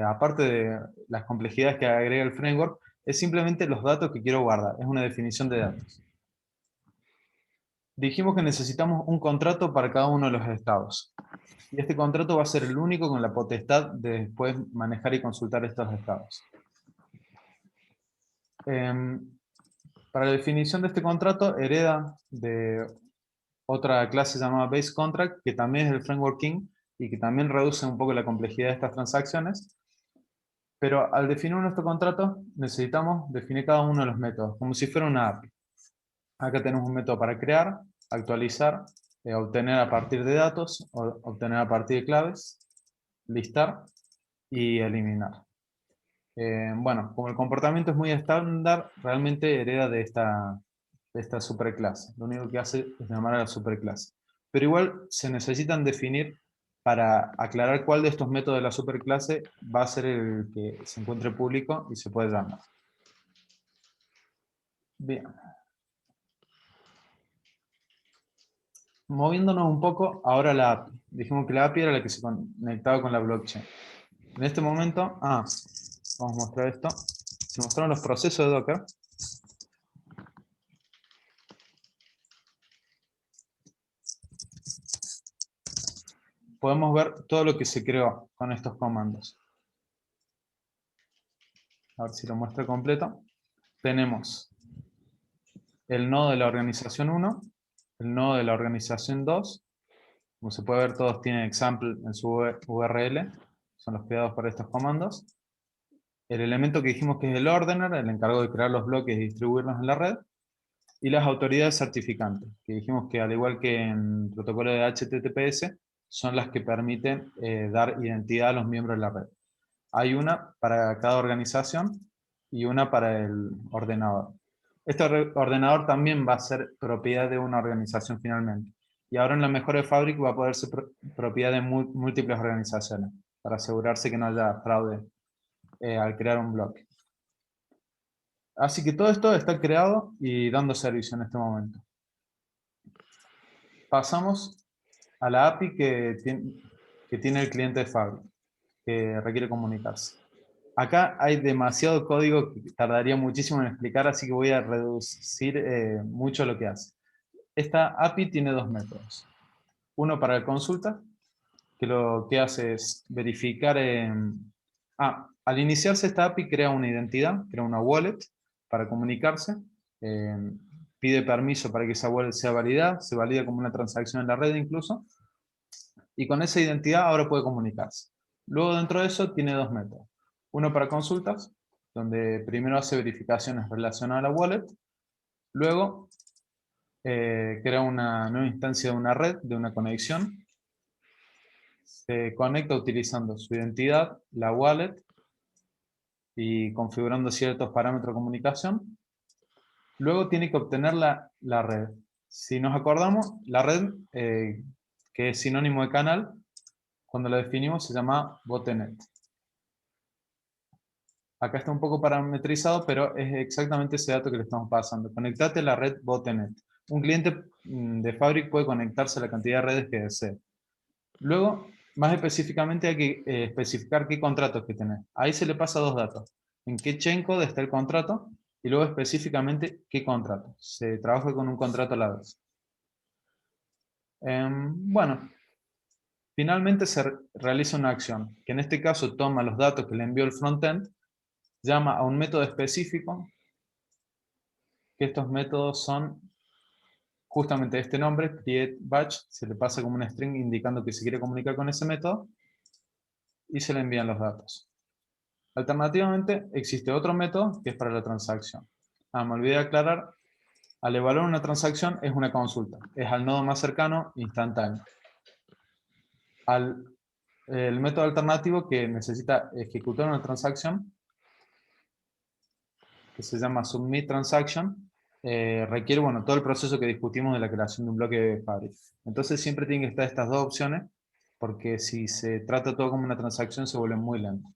aparte de las complejidades que agrega el framework, es simplemente los datos que quiero guardar, es una definición de datos. Dijimos que necesitamos un contrato para cada uno de los estados. Y este contrato va a ser el único con la potestad de después manejar y consultar estos estados. Para la definición de este contrato, hereda de otra clase llamada Base Contract, que también es el framework King, y que también reduce un poco la complejidad de estas transacciones. Pero al definir nuestro contrato, necesitamos definir cada uno de los métodos, como si fuera una API. Acá tenemos un método para crear, actualizar, obtener a partir de datos, obtener a partir de claves, listar y eliminar. Bueno, como el comportamiento es muy estándar, realmente hereda de esta superclase. Lo único que hace es llamar a la superclase. Pero igual se necesitan definir para aclarar cuál de estos métodos de la superclase va a ser el que se encuentre público y se puede llamar. Bien. Moviéndonos un poco, ahora la API. Dijimos que la API era la que se conectaba con la blockchain. En este momento, vamos a mostrar esto. Se mostraron los procesos de Docker. Podemos ver todo lo que se creó con estos comandos. A ver si lo muestro completo. Tenemos el nodo de la organización 1, el nodo de la organización 2. Como se puede ver, todos tienen example en su URL. Son los creados por estos comandos. El elemento que dijimos que es el ordener, el encargado de crear los bloques y distribuirlos en la red. Y las autoridades certificantes, que dijimos que al igual que en el protocolo de HTTPS, son las que permiten dar identidad a los miembros de la red. Hay una para cada organización y una para el ordenador. Este ordenador también va a ser propiedad de una organización finalmente. Y ahora en la mejora de Fabric va a poder ser propiedad de múltiples organizaciones, para asegurarse que no haya fraude al crear un bloque. Así que todo esto está creado y dando servicio en este momento. Pasamos a la API que tiene el cliente de Fabric, que requiere comunicarse. Acá hay demasiado código que tardaría muchísimo en explicar, así que voy a reducir mucho lo que hace. Esta API tiene dos métodos. Uno para la consulta, que lo que hace es verificar Al iniciarse esta API crea una identidad, crea una wallet para comunicarse, pide permiso para que esa wallet sea validada, se valida como una transacción en la red incluso, y con esa identidad ahora puede comunicarse. Luego dentro de eso tiene dos métodos. Uno para consultas, donde primero hace verificaciones relacionadas a la wallet, luego crea una nueva instancia de una red, de una conexión, se conecta utilizando su identidad, la wallet, y configurando ciertos parámetros de comunicación. Luego tiene que obtener la red. Si nos acordamos, la red, que es sinónimo de canal, cuando la definimos se llama botnet. Acá está un poco parametrizado, pero es exactamente ese dato que le estamos pasando. Conectate a la red botnet. Un cliente de Fabric puede conectarse a la cantidad de redes que desee. Luego, más específicamente, hay que especificar qué contratos que tenés. Ahí se le pasa dos datos. En qué chaincode está el contrato y luego específicamente qué contrato. Se trabaja con un contrato a la vez. Bueno, finalmente se realiza una acción, que en este caso toma los datos que le envió el frontend, llama a un método específico, que estos métodos son justamente este nombre, createBatch, se le pasa como una string indicando que se quiere comunicar con ese método, y se le envían los datos. Alternativamente, existe otro método que es para la transacción. Me olvidé de aclarar, al evaluar una transacción es una consulta, es al nodo más cercano, instantáneo. El método alternativo que necesita ejecutar una transacción, que se llama submit transaction, requiere todo el proceso que discutimos de la creación de un bloque de Fabric. Entonces siempre tienen que estar estas dos opciones, porque si se trata todo como una transacción se vuelve muy lento.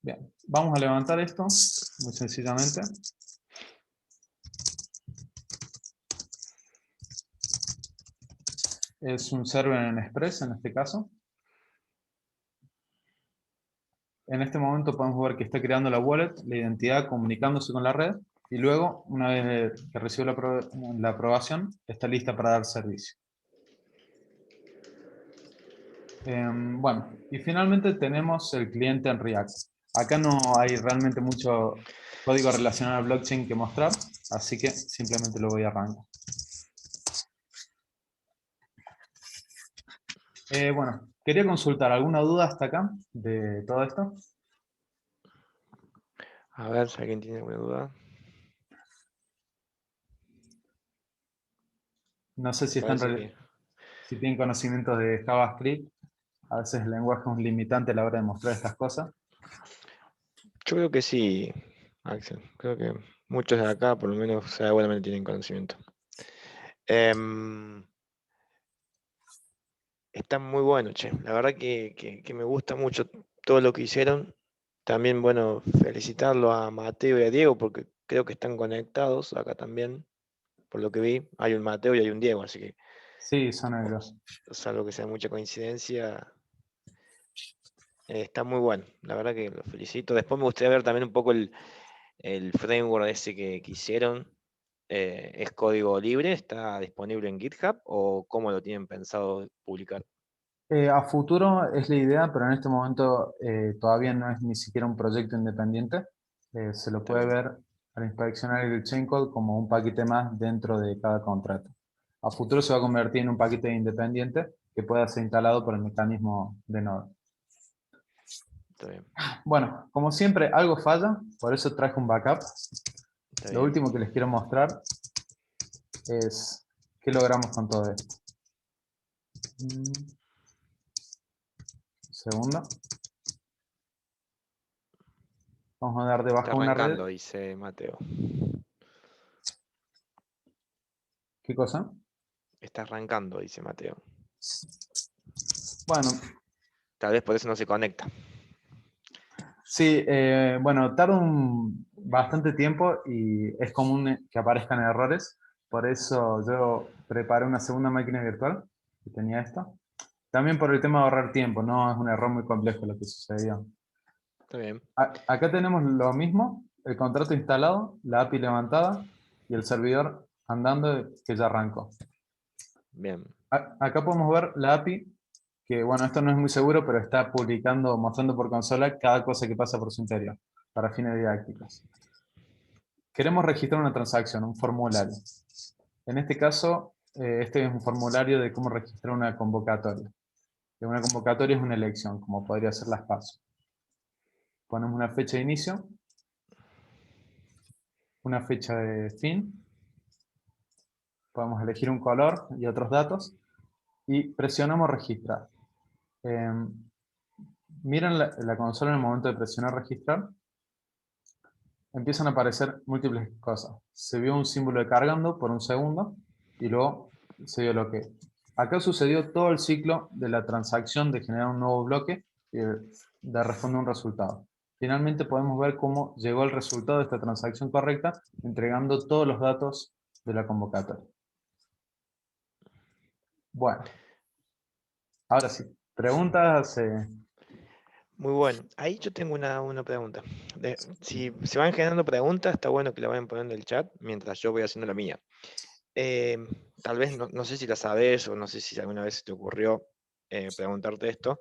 Bien, vamos a levantar esto, muy sencillamente. Es un server en Express en este caso. En este momento podemos ver que está creando la wallet, la identidad comunicándose con la red, y luego, una vez que recibe la aprobación, está lista para dar servicio. Bueno, y finalmente tenemos el cliente en React. Acá no hay realmente mucho código relacionado al blockchain que mostrar, así que simplemente lo voy a arrancar. Bueno, quería consultar, ¿alguna duda hasta acá de todo esto? A ver si alguien tiene alguna duda. No sé si, Parece si tienen conocimientos de JavaScript. A veces el lenguaje es un limitante a la hora de mostrar estas cosas. Yo creo que sí, Axel. Creo que muchos de acá, por lo menos, seguramente tienen conocimiento. Está muy bueno, che. La verdad que me gusta mucho todo lo que hicieron. También, bueno, felicitarlo a Mateo y a Diego porque creo que están conectados acá también. Por lo que vi, hay un Mateo y hay un Diego, así que, Sí, son ellos. salvo que sea mucha coincidencia, está muy bueno. La verdad que los felicito. Después me gustaría ver también un poco el framework ese que hicieron. ¿Es código libre? ¿Está disponible en GitHub? ¿O cómo lo tienen pensado publicar? A futuro es la idea, pero en este momento todavía no es ni siquiera un proyecto independiente. Se lo Está puede bien. ver al inspeccionar el chain code como un paquete más dentro de cada contrato. A futuro se va a convertir en un paquete independiente que pueda ser instalado por el mecanismo de Node. Está bien. Bueno, como siempre, algo falla, por eso traje un backup. Está Lo bien. último que les quiero mostrar es qué logramos con todo esto. Segundo. Vamos a dar de Está baja una red. arrancando, dice Mateo. ¿Qué cosa? Está arrancando, dice Mateo. Bueno, Tal vez por eso no se conecta. sí, bueno, tarda bastante tiempo y es común que aparezcan errores. Por eso yo preparé una segunda máquina virtual que tenía esto. También por el tema de ahorrar tiempo, no es un error muy complejo lo que sucedió. Está bien. Acá tenemos lo mismo, el contrato instalado, la API levantada y el servidor andando que ya arrancó. Bien. Acá podemos ver la API que bueno, esto no es muy seguro, pero está publicando, mostrando por consola cada cosa que pasa por su interior, para fines didácticos. Queremos registrar una transacción, un formulario. En este caso, este es un formulario de cómo registrar una convocatoria. Una convocatoria es una elección, como podría ser las PASO. Ponemos una fecha de inicio, una fecha de fin, podemos elegir un color y otros datos, y presionamos registrar. Miren la consola en el momento de presionar registrar, empiezan a aparecer múltiples cosas. Se vio un símbolo de cargando por un segundo, y luego se dio lo que. Acá sucedió todo el ciclo de la transacción de generar un nuevo bloque y de responder un resultado. Finalmente podemos ver cómo llegó el resultado de esta transacción correcta, entregando todos los datos de la convocatoria. Bueno, ahora sí, preguntas. Muy bueno. Ahí yo tengo una pregunta. Si se van generando preguntas, está bueno que la vayan poniendo en el chat mientras yo voy haciendo la mía. Tal vez, no sé si la sabes o no sé si alguna vez te ocurrió preguntarte esto,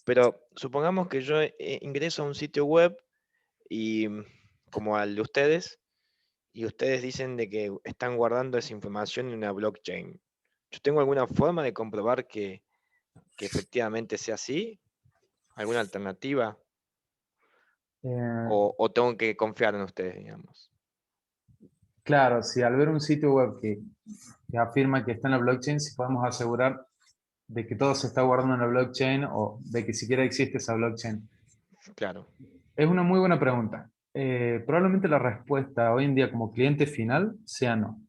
pero supongamos que yo ingreso a un sitio web y como al de ustedes, y ustedes dicen de que están guardando esa información en una blockchain. ¿Yo tengo alguna forma de comprobar que efectivamente sea así? ¿Alguna alternativa? eh, ¿O tengo que confiar en ustedes, digamos? claro, si al ver un sitio web que afirma que está en la blockchain, si podemos asegurar de que todo se está guardando en la blockchain o de que siquiera existe esa blockchain. Claro, Es una muy buena pregunta. Probablemente la respuesta hoy en día como cliente final sea no.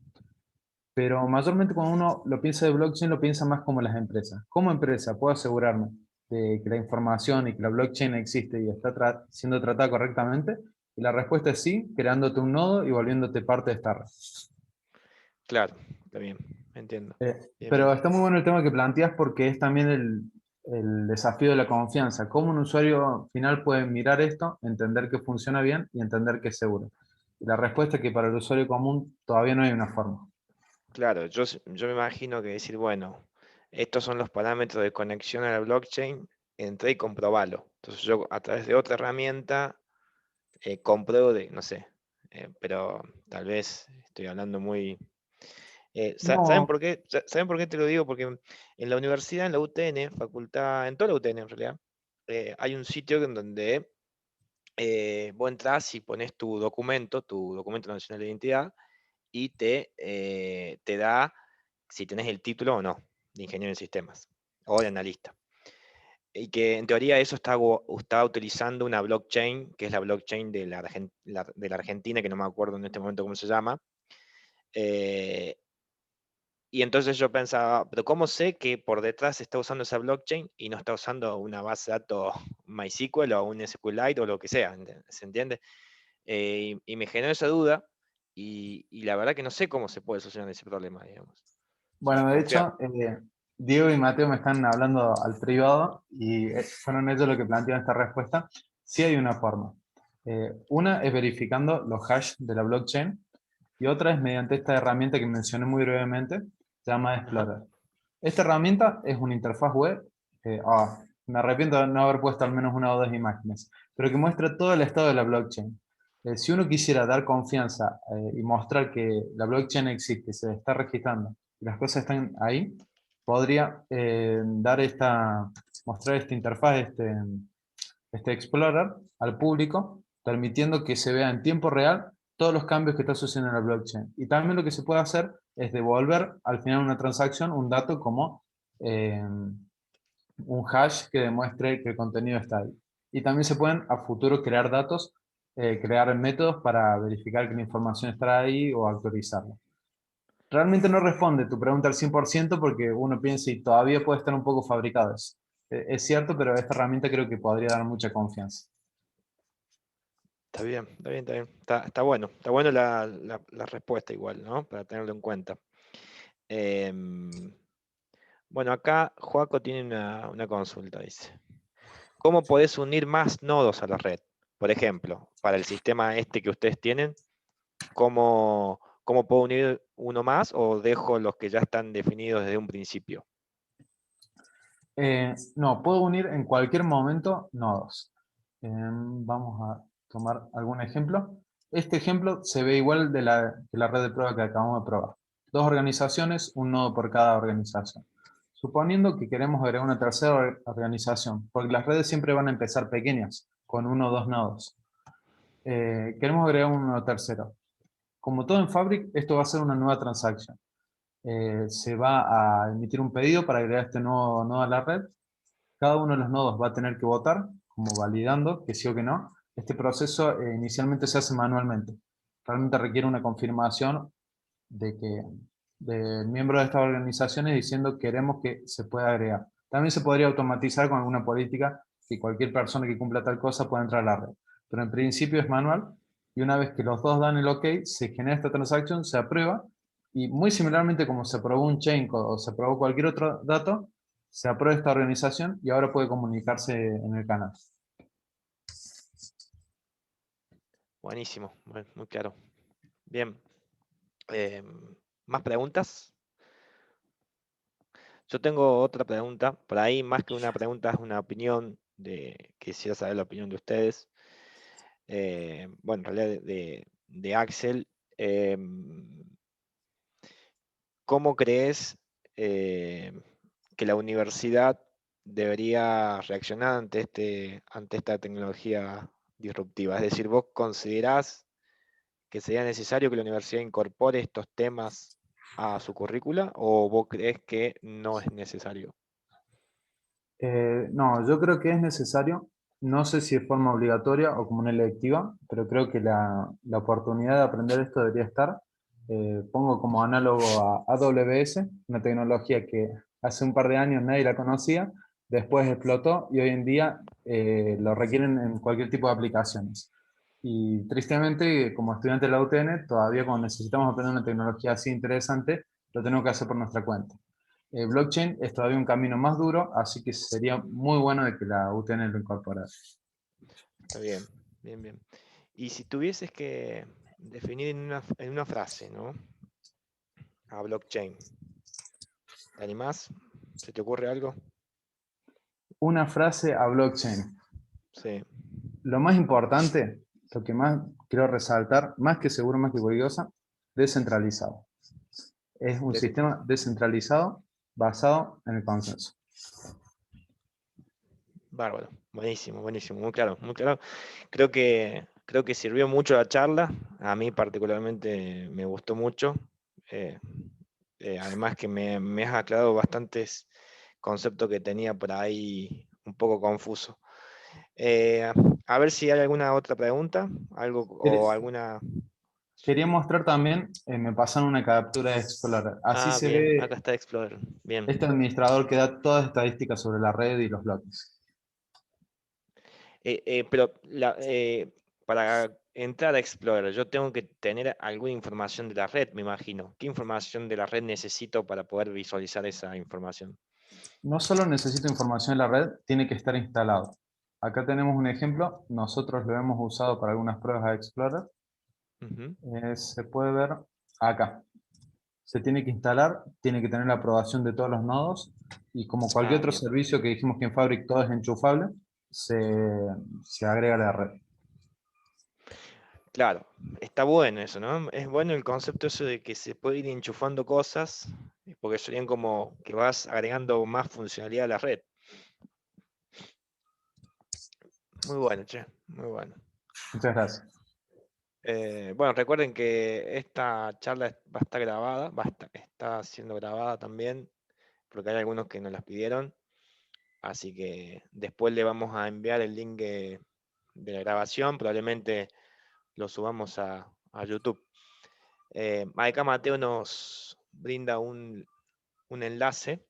Pero mayormente cuando uno lo piensa de blockchain, lo piensa más como las empresas. Como empresa, puedo asegurarme de que la información y que la blockchain existe y está siendo tratada correctamente. Y la respuesta es sí, creándote un nodo y volviéndote parte de esta red. claro, está bien, entiendo. Bien, Pero bien. está muy bueno el tema que planteas porque es también el desafío de la confianza. Cómo un usuario final puede mirar esto, entender que funciona bien y entender que es seguro. Y la respuesta es que para el usuario común todavía no hay una forma. Claro, yo me imagino que decir, bueno, estos son los parámetros de conexión a la blockchain, entré y comprobalo. Entonces yo a través de otra herramienta compruebo de, no sé, pero tal vez estoy hablando muy... ¿saben No, por qué? ¿Saben por qué te lo digo? Porque en la universidad, en la UTN, facultad, en toda la UTN en realidad, hay un sitio en donde vos entras y pones tu documento nacional de identidad, y te da si tenés el título o no de ingeniero en sistemas o de analista. Y que en teoría eso está utilizando una blockchain, que es la blockchain de de la Argentina, que no me acuerdo en este momento cómo se llama. Eh, y entonces yo pensaba, pero ¿cómo sé que por detrás está usando esa blockchain y no está usando una base de datos MySQL o un SQLite o lo que sea? ¿Se entiende? Y me generó esa duda y la verdad que no sé cómo se puede solucionar ese problema, digamos. O sea, bueno, de confiar. hecho, Diego y Mateo me están hablando al privado y fueron ellos los que plantearon esta respuesta. Sí hay una forma. Una es verificando los hash de la blockchain y otra es mediante esta herramienta que mencioné muy brevemente, llamada Ajá. Explorer. Esta herramienta es una interfaz web, me arrepiento de no haber puesto al menos una o dos imágenes, pero que muestra todo el estado de la blockchain. Si uno quisiera dar confianza y mostrar que la blockchain existe, se está registrando y las cosas están ahí, podría mostrar esta interfaz, este Explorer al público, permitiendo que se vea en tiempo real todos los cambios que está sucediendo en la blockchain. Y también lo que se puede hacer es devolver al final de una transacción un dato como un hash que demuestre que el contenido está ahí. Y también se pueden a futuro crear datos, crear métodos para verificar que la información está ahí o actualizarla. Realmente no responde tu pregunta al 100% porque uno piensa y todavía puede estar un poco fabricado eso. Es cierto, pero esta herramienta creo que podría dar mucha confianza. Está bien, está bien, está bien. Está bueno. Está bueno la respuesta igual, ¿no? Para tenerlo en cuenta. Em, bueno, acá Joaco tiene una consulta, dice. ¿Cómo podés unir más nodos a la red? Por ejemplo, para el sistema este que ustedes tienen, ¿cómo puedo unir uno más o dejo los que ya están definidos desde un principio? No, puedo unir en cualquier momento nodos. Vamos a tomar algún ejemplo. Este ejemplo se ve igual de la red de prueba que acabamos de probar. Dos organizaciones, un nodo por cada organización. Suponiendo que queremos agregar una tercera organización, porque las redes siempre van a empezar pequeñas, con uno o dos nodos. Queremos agregar un nodo tercero. Como todo en Fabric, esto va a ser una nueva transacción. Se va a emitir un pedido para agregar este nuevo nodo a la red. Cada uno de los nodos va a tener que votar, como validando que sí o que no. Este proceso inicialmente se hace manualmente. Realmente requiere una confirmación del miembro de estas organizaciones diciendo queremos que se pueda agregar. También se podría automatizar con alguna política que cualquier persona que cumpla tal cosa pueda entrar a la red. Pero en principio es manual y una vez que los dos dan el OK, se genera esta transacción, se aprueba y muy similarmente como se aprobó un chain code o se aprobó cualquier otro dato, se aprueba esta organización y ahora puede comunicarse en el canal. Buenísimo, muy claro. Bien. ¿Más preguntas? Yo tengo otra pregunta. Por ahí, más que una pregunta, es una opinión. Quisiera saber la opinión de ustedes. Bueno, en realidad de Axel. ¿Cómo crees que la universidad debería reaccionar ante esta tecnología disruptiva? Es decir, ¿vos considerás que sería necesario que la universidad incorpore estos temas a su currícula o vos crees que no es necesario? No, yo creo que es necesario, no sé si de forma obligatoria o como una electiva, pero creo que la oportunidad de aprender esto debería estar. Pongo como análogo a AWS, una tecnología que hace un par de años nadie la conocía, después explotó y hoy en día lo requieren en cualquier tipo de aplicaciones. Y tristemente, como estudiante de la UTN, todavía cuando necesitamos aprender una tecnología así interesante, lo tenemos que hacer por nuestra cuenta. Blockchain es todavía un camino más duro, así que sería muy bueno de que la UTN lo incorporara. Está bien, bien, bien. Y si tuvieses que definir en una frase, ¿no? A blockchain, ¿te animás? ¿Se te ocurre algo? Una frase a blockchain. Sí. Lo más importante, lo que más quiero resaltar, más que seguro, más que curiosa, descentralizado. Es un Des- sistema descentralizado basado en el consenso. Bárbaro, buenísimo, buenísimo, muy claro, muy claro. Creo que sirvió mucho la charla. A mí particularmente me gustó mucho. Eh, Además que me has aclarado bastantes conceptos que tenía por ahí un poco confuso. Eh, a ver si hay alguna otra pregunta, algo o alguna. Quería mostrar también, me pasan una captura de Explorer. Así Ah, se bien, acá ve está Explorer. Bien. este administrador que da todas las estadísticas sobre la red y los bloques. Pero para entrar a Explorer, yo tengo que tener alguna información de la red, me imagino. ¿Qué información de la red necesito para poder visualizar esa información? No solo necesito información en la red, tiene que estar instalado. Acá tenemos un ejemplo, nosotros lo hemos usado para algunas pruebas a Explorer. Ujú. Se puede ver acá. Se tiene que instalar, tiene que tener la aprobación de todos los nodos y como cualquier Ah, otro bien. servicio que dijimos que en Fabric todo es enchufable, se, se agrega a la red. Claro, está bueno eso, ¿no? Es bueno el concepto eso de que se puede ir enchufando cosas, porque serían como que vas agregando más funcionalidad a la red. Muy bueno, che, muy bueno. Muchas gracias. Bueno, recuerden que esta charla va a estar grabada, está siendo grabada también, porque hay algunos que nos las pidieron, así que después le vamos a enviar el link de la grabación, probablemente lo subamos a YouTube. Acá Mateo nos brinda un enlace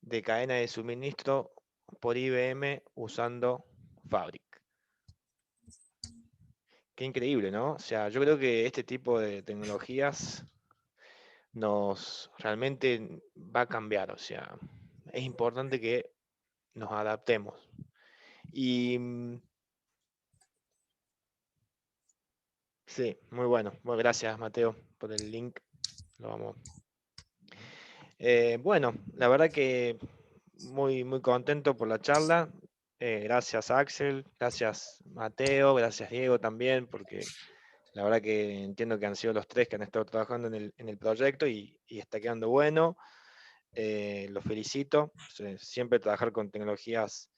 de cadena de suministro por IBM usando Fabric. Qué increíble, ¿no? O sea, yo creo que este tipo de tecnologías nos realmente va a cambiar, o sea, es importante que nos adaptemos. Y sí, muy bueno. Bueno, gracias Mateo por el link. Lo vamos. Bueno, la verdad que muy, muy contento por la charla. Gracias Axel, gracias Mateo, gracias Diego también, porque la verdad que entiendo que han sido los tres que han estado trabajando en el proyecto y está quedando bueno. Los felicito. Siempre trabajar con tecnologías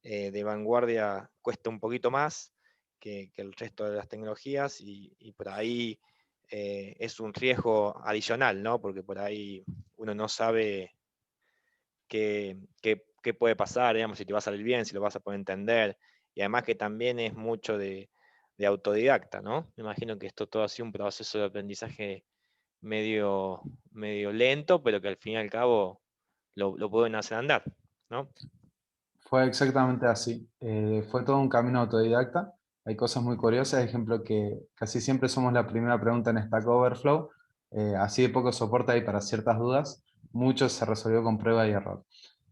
de vanguardia cuesta un poquito más que el resto de las tecnologías y por ahí es un riesgo adicional, ¿no? Porque por ahí uno no sabe qué puede pasar, digamos, si te va a salir bien, si lo vas a poder entender. Y además que también es mucho de autodidacta, ¿no? Me imagino que esto todo ha sido un proceso de aprendizaje medio lento, pero que al fin y al cabo lo pueden hacer andar, ¿no? Fue exactamente así. Fue todo un camino autodidacta. Hay cosas muy curiosas, ejemplo que casi siempre somos la primera pregunta en Stack Overflow. Así de poco soporte hay para ciertas dudas. Mucho se resolvió con prueba y error.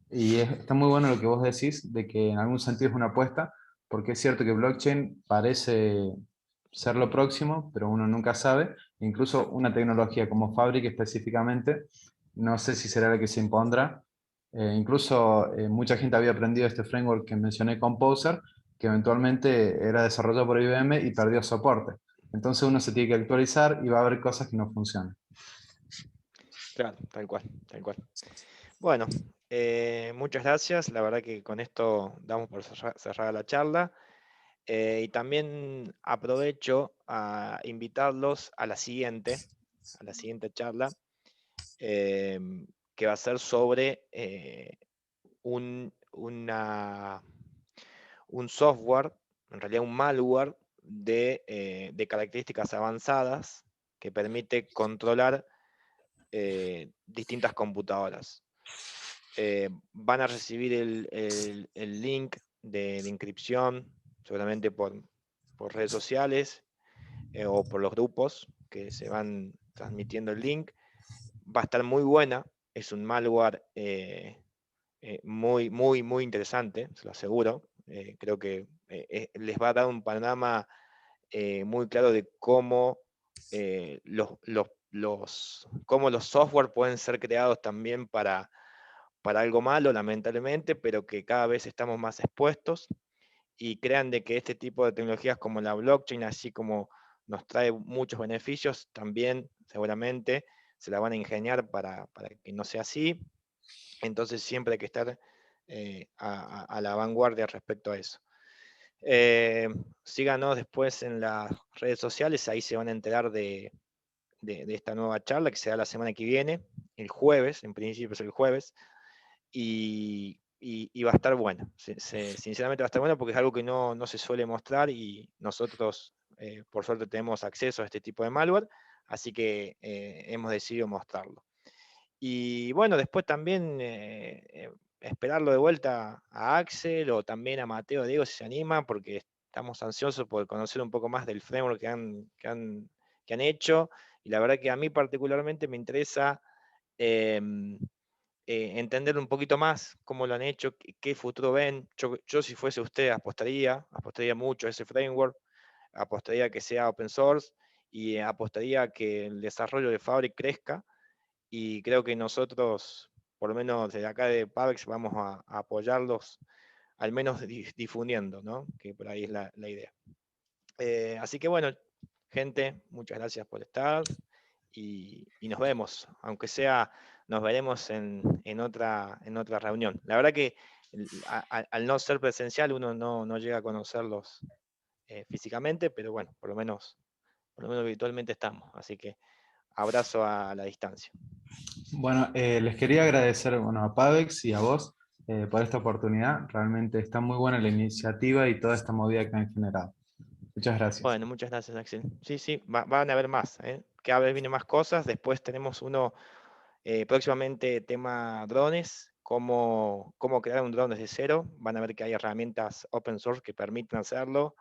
Está muy bueno lo que vos decís, de que en algún sentido es una apuesta, porque es cierto que blockchain parece ser lo próximo, pero uno nunca sabe. Incluso una tecnología como Fabric específicamente, no sé si será la que se impondrá. Incluso mucha gente había aprendido este framework que mencioné, Composer, que eventualmente era desarrollado por IBM y perdió soporte. Entonces uno se tiene que actualizar y va a haber cosas que no funcionan. Claro, tal cual, tal cual. Bueno, muchas gracias. La verdad que con esto damos por cerrada la charla. Y también aprovecho a invitarlos a la siguiente charla, que va a ser sobre una un software, en realidad un malware de características avanzadas que permite controlar distintas computadoras. Van a recibir el link de inscripción, seguramente por redes sociales o por los grupos que se van transmitiendo el link. Va a estar muy buena, es un malware muy, muy, muy interesante, se lo aseguro. Creo que les va a dar un panorama muy claro de cómo, cómo los software pueden ser creados también para algo malo, lamentablemente, pero que cada vez estamos más expuestos y crean de que este tipo de tecnologías como la blockchain, así como nos trae muchos beneficios, también seguramente se la van a ingeniar para que no sea así. Entonces siempre hay que estar a la vanguardia respecto a eso. Síganos después en las redes sociales, ahí se van a enterar de esta nueva charla que será la semana que viene, el jueves, en principio es el jueves, y va a estar bueno. Sinceramente va a estar bueno porque es algo que no se suele mostrar y nosotros, por suerte, tenemos acceso a este tipo de malware, así que hemos decidido mostrarlo. Y bueno, después también esperarlo de vuelta a Axel o también a Mateo, Diego, si se anima, porque estamos ansiosos por conocer un poco más del framework que han hecho. Y la verdad que a mí particularmente me interesa em, entender un poquito más cómo lo han hecho, qué futuro ven. Yo si fuese usted apostaría mucho a ese framework, apostaría a que sea open source y apostaría a que el desarrollo de Fabric crezca y creo que nosotros, por lo menos desde acá de Pavex, vamos a apoyarlos, al menos difundiendo, ¿no? Que por ahí es la idea. Así que bueno, gente, muchas gracias por estar y nos vemos, aunque sea, nos veremos en otra reunión. La verdad que al no ser presencial uno no llega a conocerlos físicamente, pero bueno, por lo menos virtualmente estamos, así que abrazo a la distancia. Bueno, les quería agradecer, bueno, a Pavex y a vos por esta oportunidad. Realmente está muy buena la iniciativa y toda esta movida que han generado. Muchas gracias. Bueno, muchas gracias, Axel. Sí, sí, van a haber más, ¿eh? Cada vez vienen más cosas. Después tenemos uno próximamente tema drones, cómo crear un drone desde cero. Van a ver que hay herramientas open source que permiten hacerlo.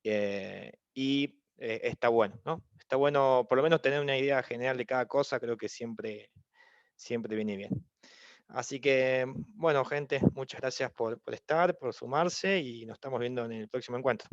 Y está bueno, ¿no? Está bueno por lo menos tener una idea general de cada cosa, creo que siempre viene bien. Así que, bueno, gente, muchas gracias por estar, por sumarse y nos estamos viendo en el próximo encuentro.